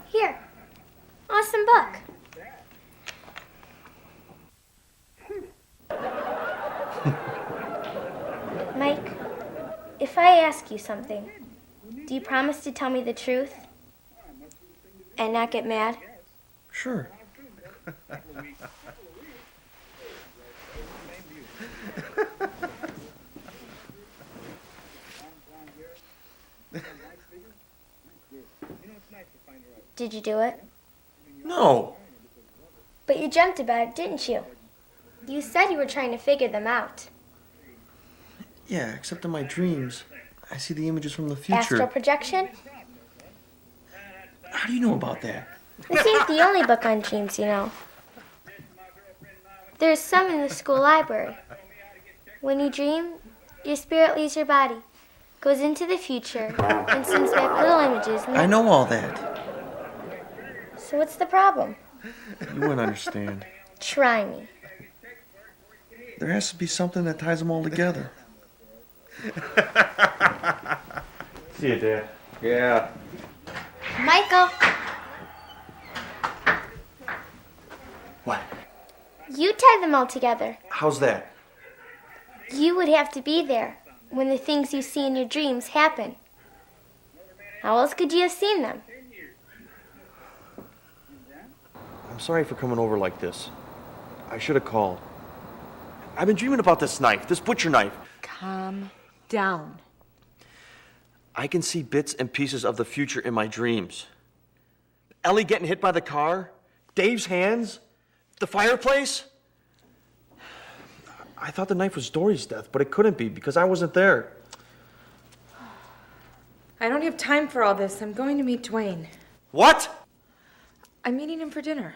Here. Awesome book. Mike, if I ask you something, do you promise to tell me the truth? And not get mad? Sure. Did you do it? No. But you dreamt about it, didn't you? You said you were trying to figure them out. Yeah, except in my dreams, I see the images from the future. Astral projection? How do you know about that? This ain't the only book on dreams, you know. There's some in the school library. When you dream, your spirit leaves your body, goes into the future, and sends back little images. I know all that. So what's the problem? You wouldn't understand. Try me. There has to be something that ties them all together. See you, Dad. Yeah. Michael! What? You tie them all together. How's that? You would have to be there when the things you see in your dreams happen. How else could you have seen them? I'm sorry for coming over like this. I should have called. I've been dreaming about this knife, this butcher knife. Calm down. I can see bits and pieces of the future in my dreams. Ellie getting hit by the car, Dave's hands, the fireplace. I thought the knife was Dory's death, but it couldn't be because I wasn't there. I don't have time for all this. I'm going to meet Dwayne. What? I'm meeting him for dinner.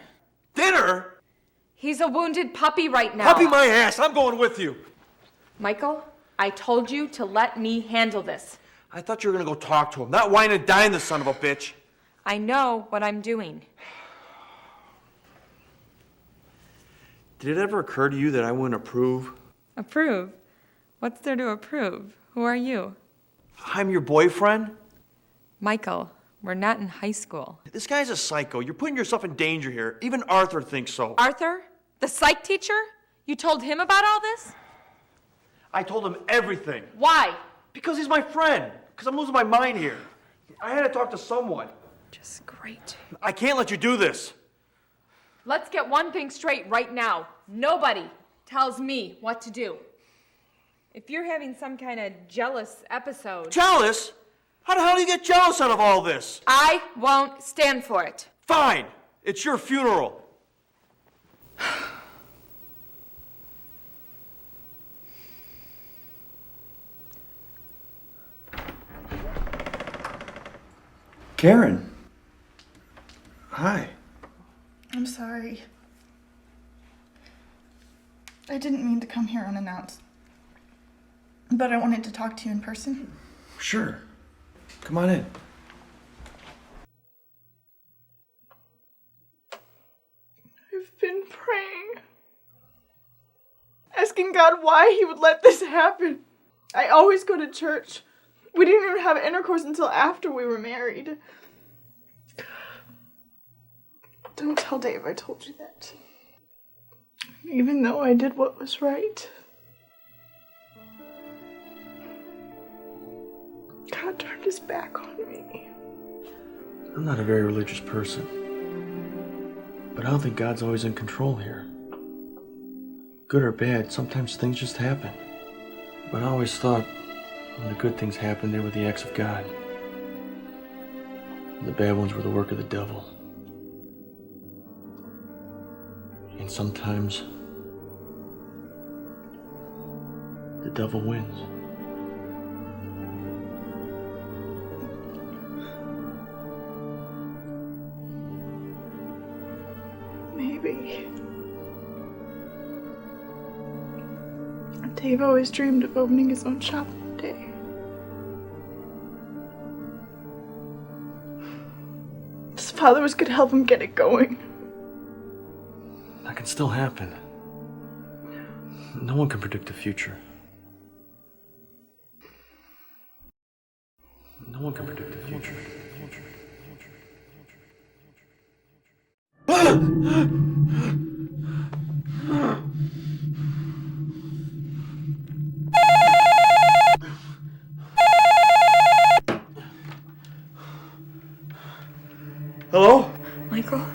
Dinner? He's a wounded puppy right now. Puppy my ass. I'm going with you. Michael, I told you to let me handle this. I thought you were going to go talk to him, not whine and dine the son of a bitch. I know what I'm doing. Did it ever occur to you that I wouldn't approve? Approve? What's there to approve? Who are you? I'm your boyfriend? Michael, we're not in high school. This guy's a psycho. You're putting yourself in danger here. Even Arthur thinks so. Arthur? The psych teacher? You told him about all this? I told him everything. Why? Because he's my friend. Because I'm losing my mind here. I had to talk to someone. Just great. I can't let you do this. Let's get one thing straight right now. Nobody tells me what to do. If you're having some kind of jealous episode... Jealous? How the hell do you get jealous out of all this? I won't stand for it. Fine. It's your funeral. Karen. Hi. I'm sorry. I didn't mean to come here unannounced. But I wanted to talk to you in person. Sure. Come on in. I've been praying. Asking God why he would let this happen. I always go to church. We didn't even have intercourse until after we were married. Don't tell Dave I told you that. Even though I did what was right. God turned his back on me. I'm not a very religious person. But I don't think God's always in control here. Good or bad, sometimes things just happen. But I always thought when the good things happened, they were the acts of God. And the bad ones were the work of the devil. And sometimes the devil wins. Maybe. Dave always dreamed of opening his own shop one day. powers could help him get it going. That can still happen. No one can predict the future. No one can predict the future. Hello? Michael,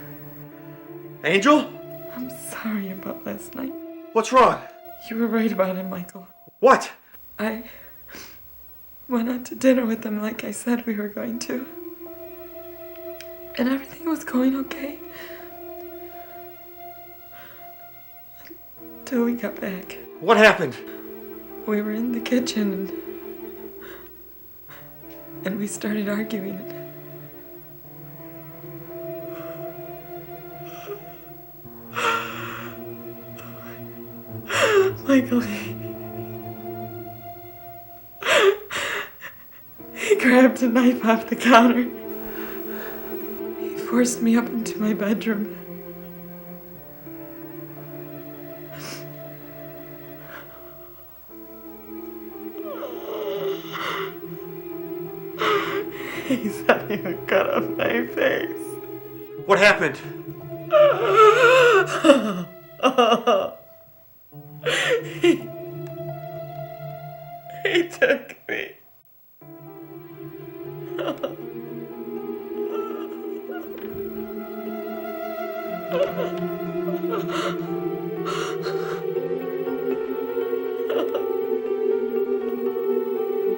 Angel? I'm sorry about last night. What's wrong? You were right about him, Michael. What? I went out to dinner with him like I said we were going to. And everything was going okay. Until we got back. What happened? We were in the kitchen and we started arguing. Michael, he grabbed a knife off the counter. He forced me up into my bedroom. He said he would cut off my face. What happened? He took me.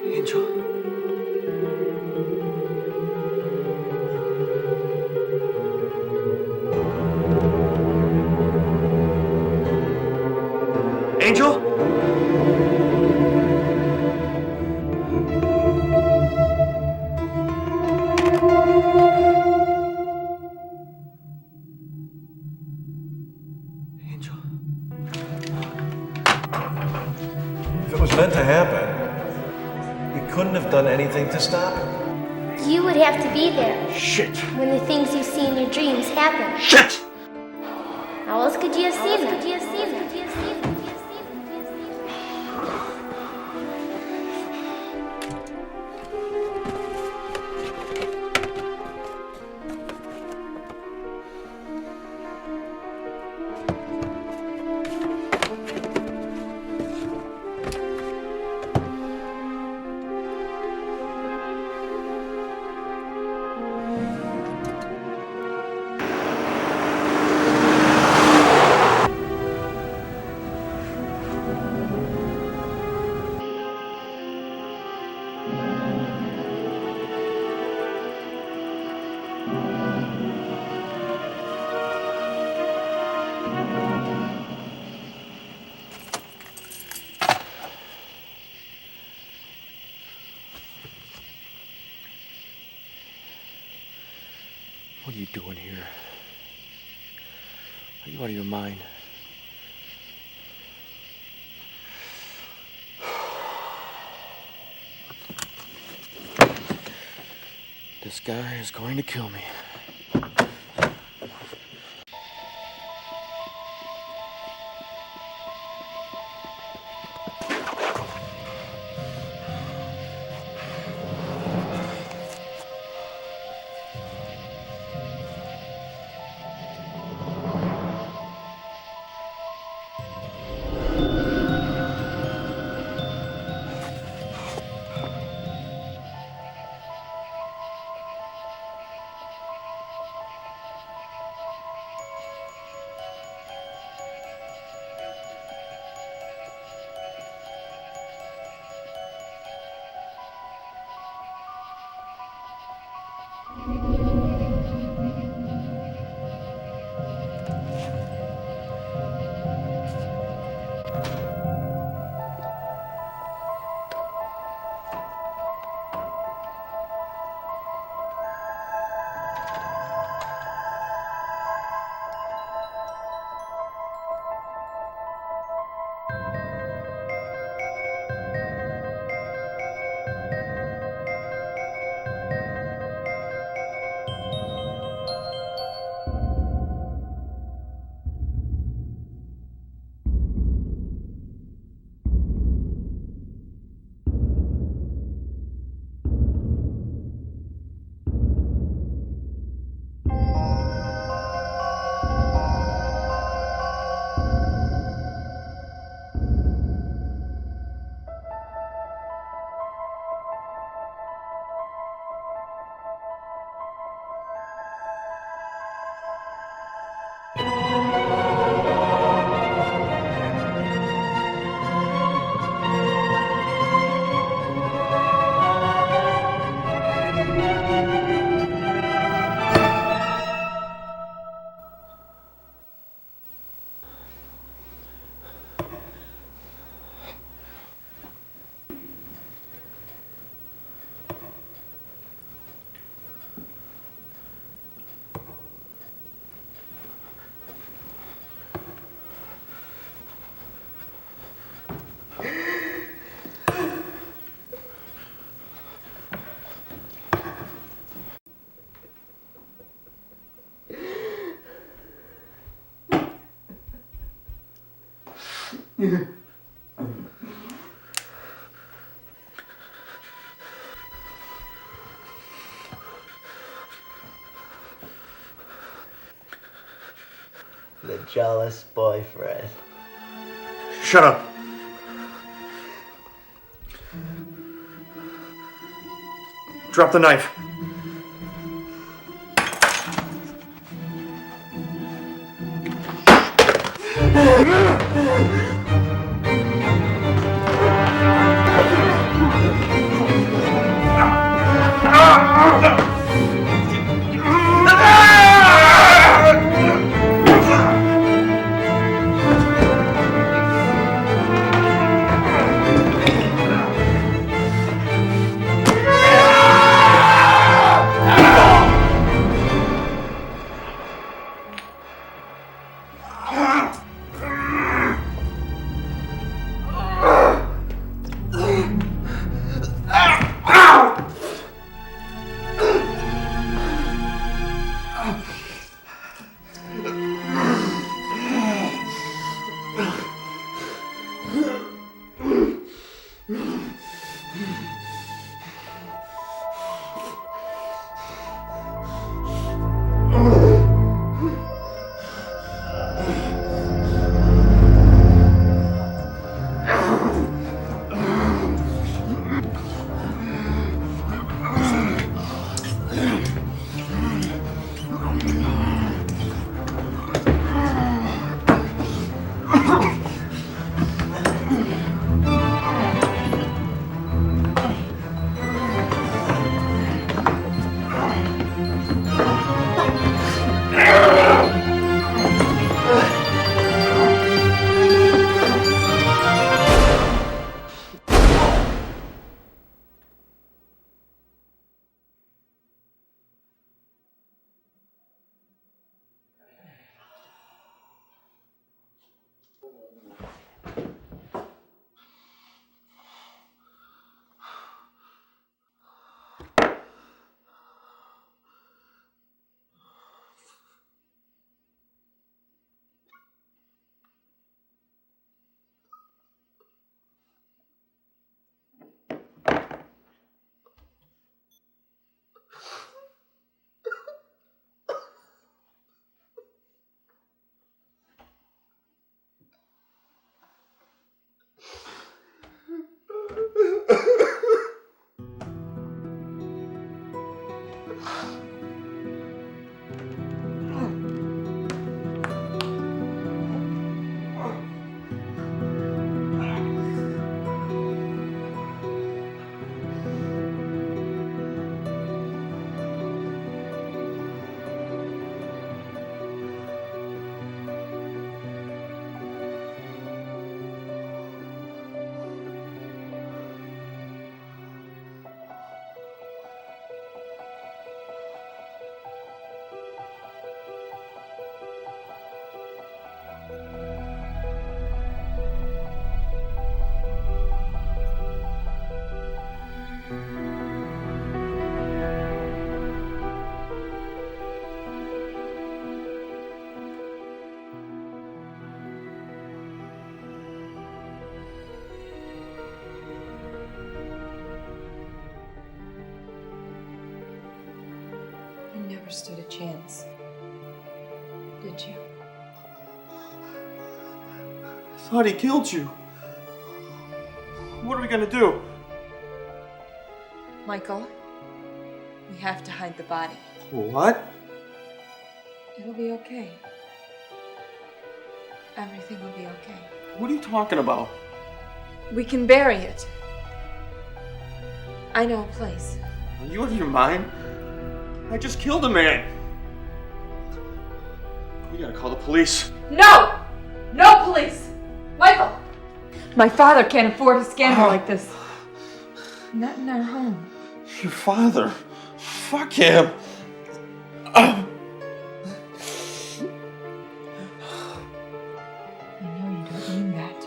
Angel. Angel? Angel. If it was meant to happen, we couldn't have done anything to stop it. You would have to be there. Shit. When the things you see in your dreams happen. Shit! How else could you have seen them? Could you have seen them? What are you doing here? Are you out of your mind? This guy is going to kill me. The jealous boyfriend. Shut up. Drop the knife. You never stood a chance, did you? I thought he killed you. What are we gonna do? Michael, we have to hide the body. What? It'll be okay. Everything will be okay. What are you talking about? We can bury it. I know a place. Are you out of your mind? I just killed a man. We gotta call the police. No! No police! Michael! My father can't afford a scandal like this. Not in our home. Your father? Fuck him. I know you don't mean that.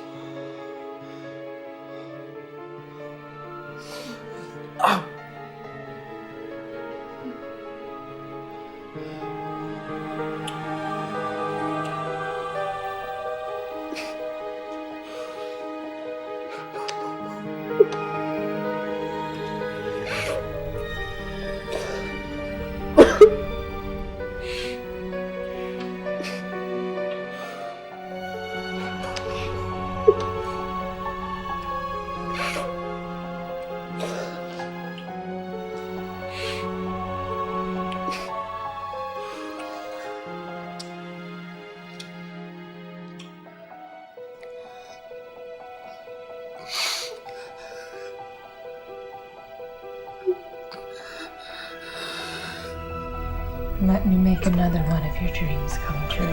Let me make another one of your dreams come true.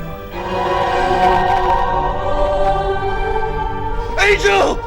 Angel!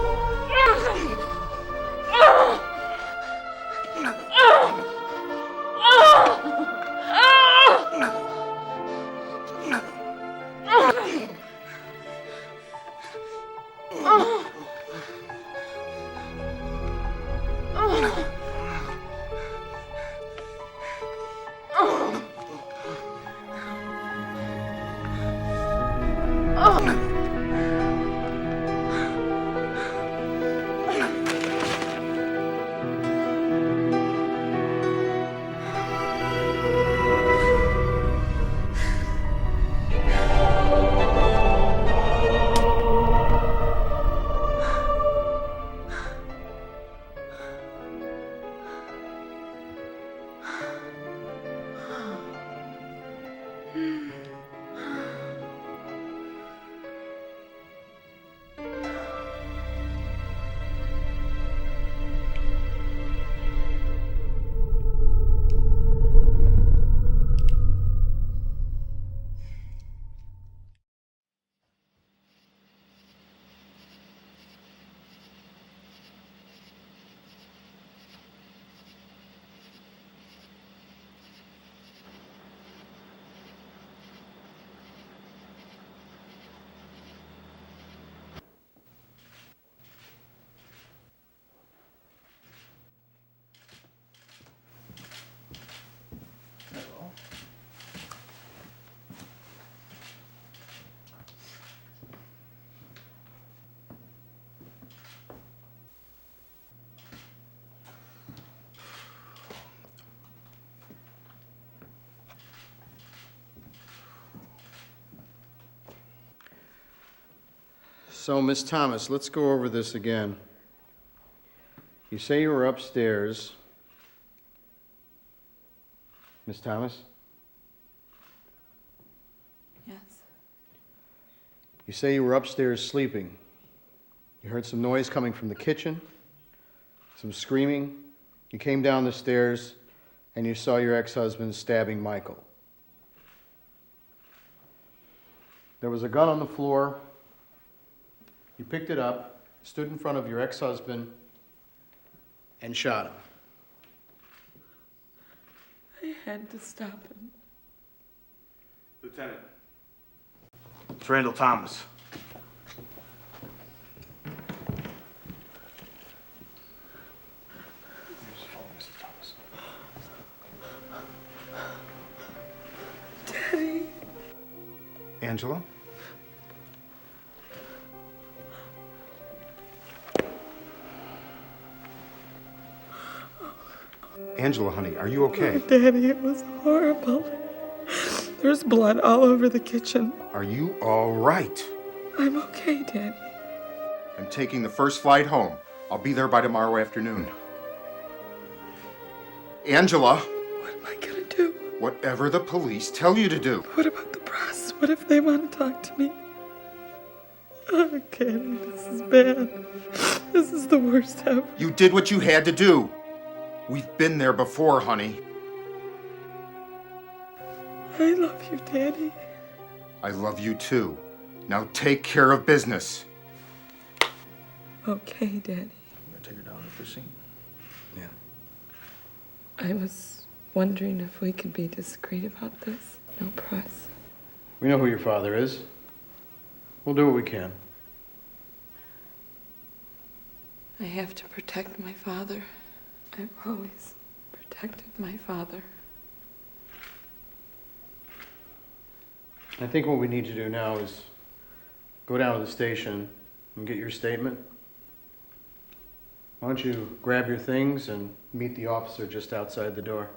So, Miss Thomas, let's go over this again. You say you were upstairs. Miss Thomas? Yes. You say you were upstairs sleeping. You heard some noise coming from the kitchen, some screaming. You came down the stairs and you saw your ex-husband stabbing Michael. There was a gun on the floor. You picked it up, stood in front of your ex-husband, and shot him. I had to stop him. Lieutenant. It's Randall Thomas. Here's the phone, Mrs. Thomas. Daddy. Angela? Angela, honey, are you okay? Daddy, it was horrible. There's blood all over the kitchen. Are you all right? I'm okay, Daddy. I'm taking the first flight home. I'll be there by tomorrow afternoon. Angela! What am I gonna do? Whatever the police tell you to do. What about the press? What if they want to talk to me? Oh, Daddy, this is bad. This is the worst ever. You did what you had to do. We've been there before, honey. I love you, Daddy. I love you too. Now take care of business. Okay, Daddy. I'm gonna take her down to the scene. Yeah. I was wondering if we could be discreet about this. No press. We know who your father is. We'll do what we can. I have to protect my father. I've always protected my father. I think what we need to do now is go down to the station and get your statement. Why don't you grab your things and meet the officer just outside the door?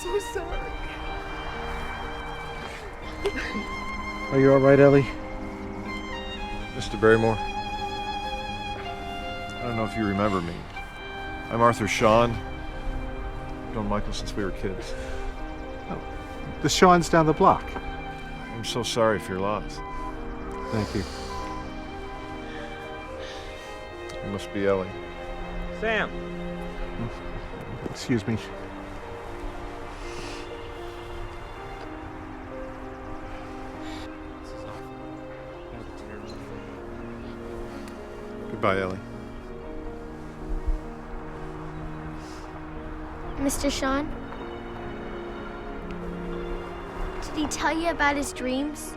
so sorry. Are you all right, Ellie? Mr. Barrymore, I don't know if you remember me. I'm Arthur Sean. I've known Michael since we were kids. The Sean's down the block. I'm so sorry for your loss. Thank you. You must be Ellie. Sam. Excuse me. Goodbye, Ellie. Mr. Sean? Did he tell you about his dreams?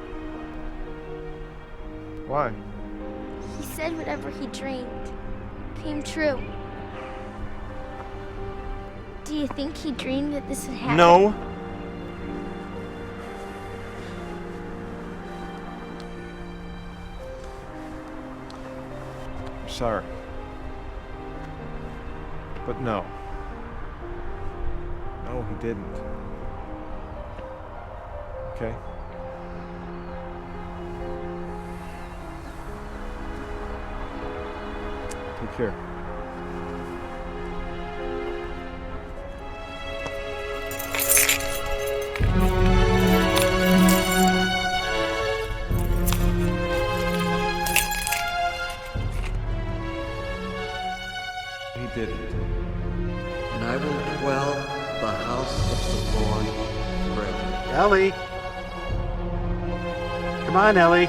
Why? He said whatever he dreamed came true. Do you think he dreamed that this would happen? No. I'm sorry. But no. No, he didn't. Okay? Take care. He didn't. And I will dwell in the house of the Lord forever. Ellie! Come on, Ellie.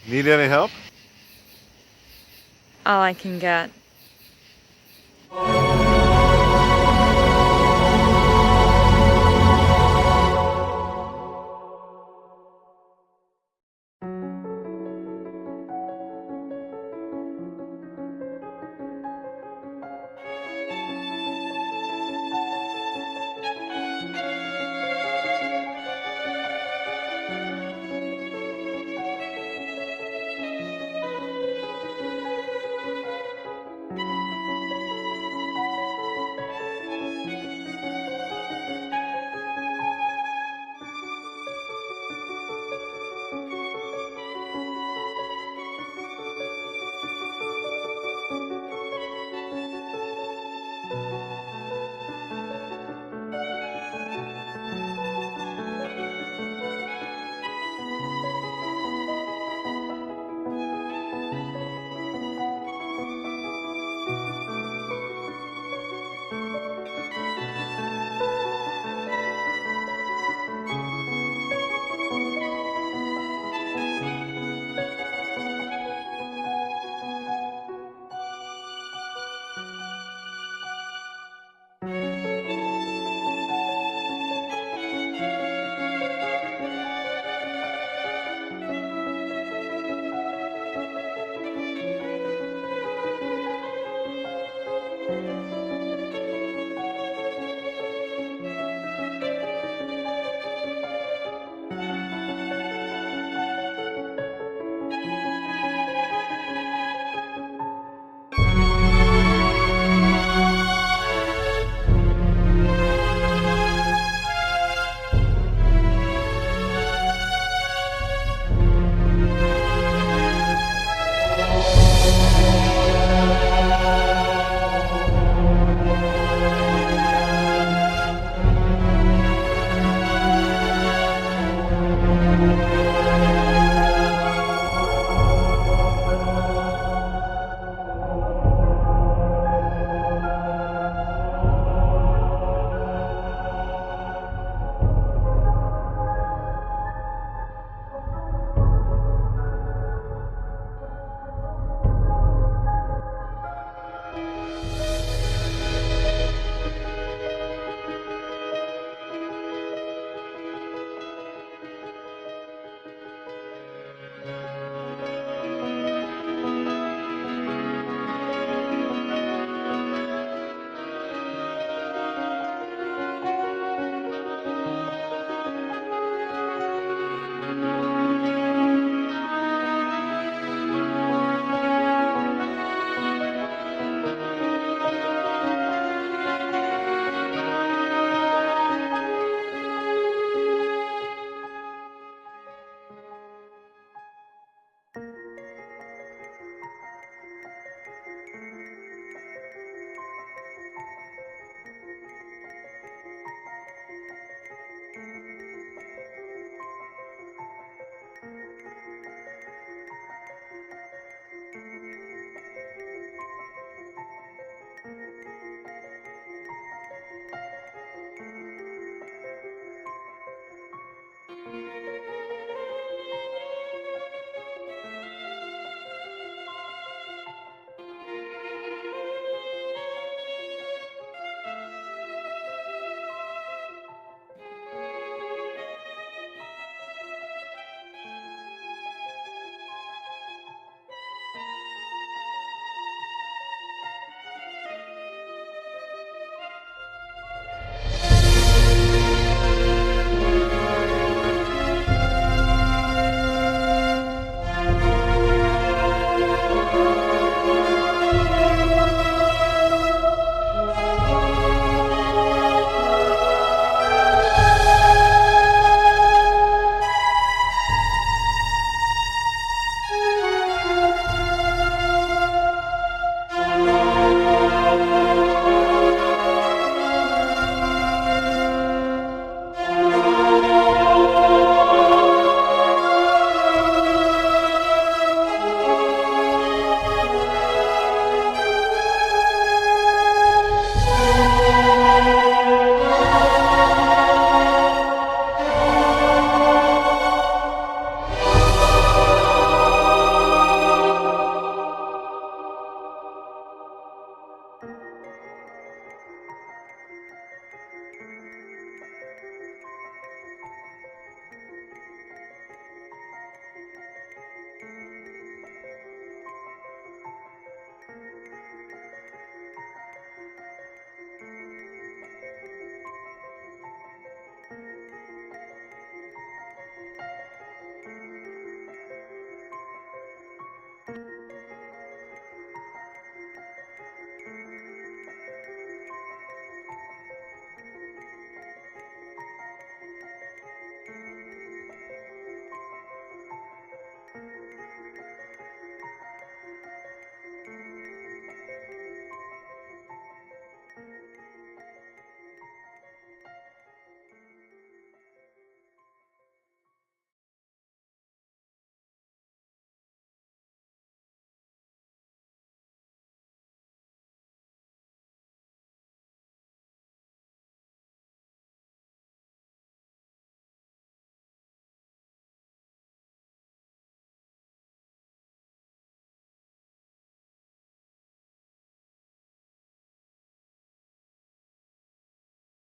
Need any help? All I can get.